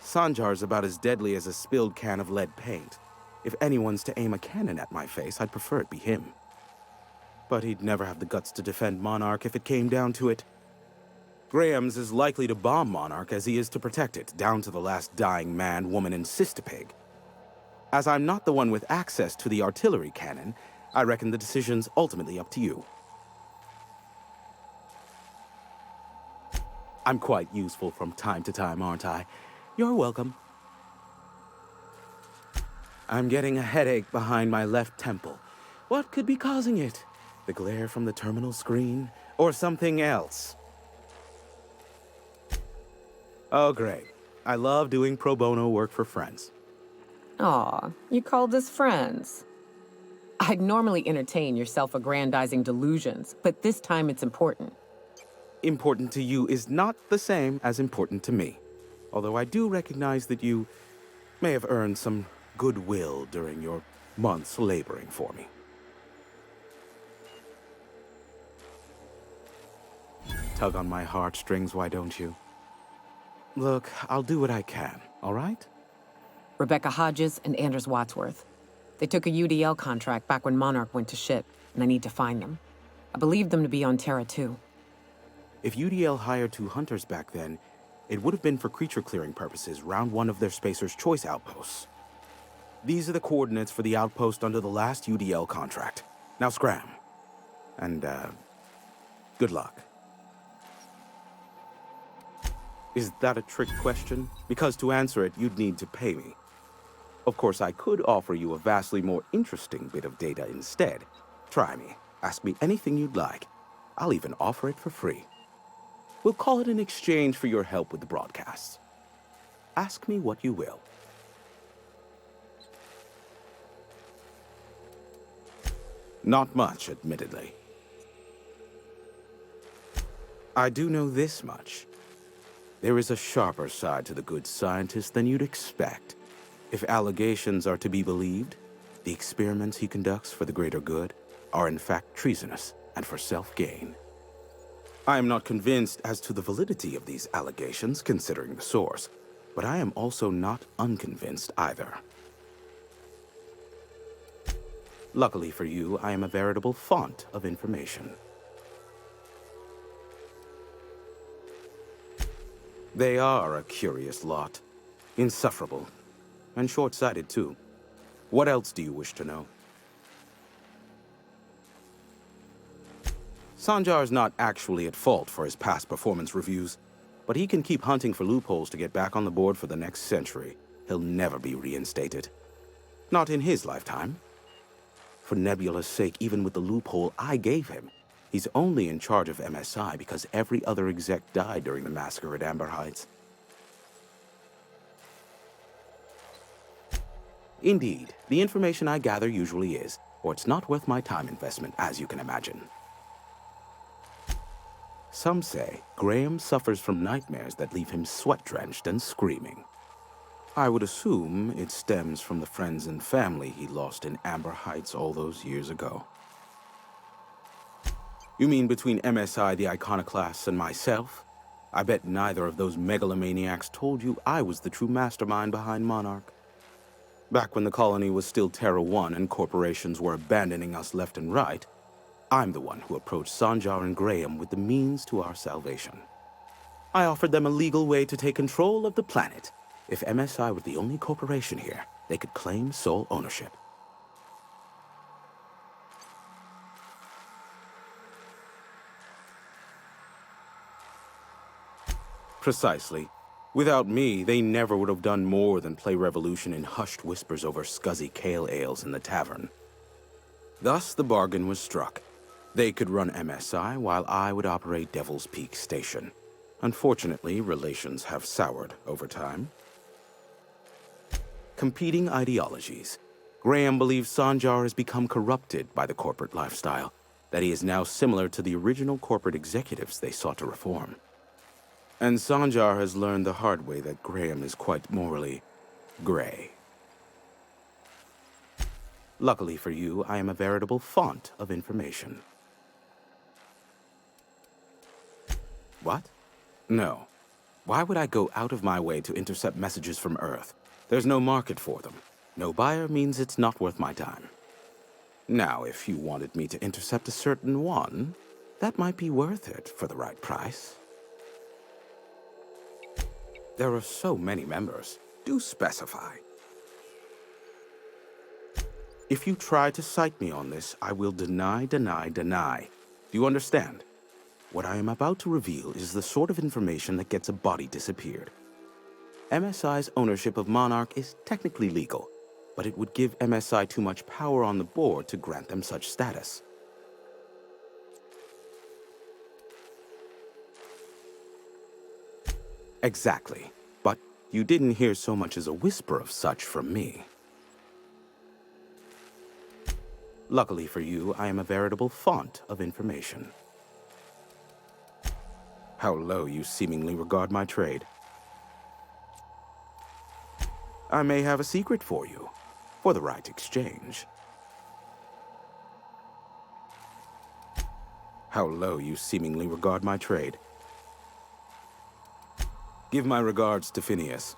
Sanjar's about as deadly as a spilled can of lead paint. If anyone's to aim a cannon at my face, I'd prefer it be him. But he'd never have the guts to defend Monarch if it came down to it. Graham's as likely to bomb Monarch as he is to protect it, down to the last dying man, woman, and sistapig. As I'm not the one with access to the artillery cannon, I reckon the decision's ultimately up to you. I'm quite useful from time to time, aren't I? You're welcome. I'm getting a headache behind my left temple. What could be causing it? The glare from the terminal screen? Or something else? Oh, great. I love doing pro bono work for friends. Aw, you called us friends. I'd normally entertain your self-aggrandizing delusions, but this time it's important. Important to you is not the same as important to me. Although I do recognize that you may have earned some goodwill during your months laboring for me. Tug on my heartstrings, why don't you? Look, I'll do what I can, all right? Rebecca Hodges and Anders Wadsworth. They took a UDL contract back when Monarch went to shit, and I need to find them. I believe them to be on Terra too. If UDL hired 2 hunters back then, it would have been for creature clearing purposes round one of their Spacer's Choice outposts. These are the coordinates for the outpost under the last UDL contract. Now scram. And, good luck. Is that a trick question? Because to answer it, you'd need to pay me. Of course, I could offer you a vastly more interesting bit of data instead. Try me. Ask me anything you'd like. I'll even offer it for free. We'll call it an exchange for your help with the broadcasts. Ask me what you will. Not much, admittedly. I do know this much. There is a sharper side to the good scientist than you'd expect. If allegations are to be believed, the experiments he conducts for the greater good are in fact treasonous and for self-gain. I am not convinced as to the validity of these allegations, considering the source, but I am also not unconvinced either. Luckily for you, I am a veritable font of information. They are a curious lot. Insufferable. And short-sighted, too. What else do you wish to know? Sanjar's not actually at fault for his past performance reviews, but he can keep hunting for loopholes to get back on the board for the next century. He'll never be reinstated. Not in his lifetime. For Nebula's sake, even with the loophole I gave him, he's only in charge of MSI because every other exec died during the massacre at Amber Heights. Indeed, the information I gather usually is, or it's not worth my time investment, as you can imagine. Some say Graham suffers from nightmares that leave him sweat-drenched and screaming. I would assume it stems from the friends and family he lost in Amber Heights all those years ago. You mean between MSI, the Iconoclasts, and myself? I bet neither of those megalomaniacs told you I was the true mastermind behind Monarch. Back when the colony was still Terra 1 and corporations were abandoning us left and right, I'm the one who approached Sanjar and Graham with the means to our salvation. I offered them a legal way to take control of the planet. If MSI were the only corporation here, they could claim sole ownership. Precisely. Without me, they never would have done more than play Revolution in hushed whispers over scuzzy kale ales in the tavern. Thus, the bargain was struck. They could run MSI while I would operate Devil's Peak Station. Unfortunately, relations have soured over time. Competing ideologies. Graham believes Sanjar has become corrupted by the corporate lifestyle, that he is now similar to the original corporate executives they sought to reform. And Sanjar has learned the hard way that Graham is quite morally gray. Luckily for you, I am a veritable font of information. What? No. Why would I go out of my way to intercept messages from Earth? There's no market for them. No buyer means it's not worth my time. Now, if you wanted me to intercept a certain one, that might be worth it for the right price. There are so many members. Do specify. If you try to cite me on this, I will deny. Do you understand? What I am about to reveal is the sort of information that gets a body disappeared. MSI's ownership of Monarch is technically legal, but it would give MSI too much power on the board to grant them such status. Exactly. But you didn't hear so much as a whisper of such from me. Luckily for you, I am a veritable font of information. How low you seemingly regard my trade. I may have a secret for you, for the right exchange. How low you seemingly regard my trade. Give my regards to Phineas.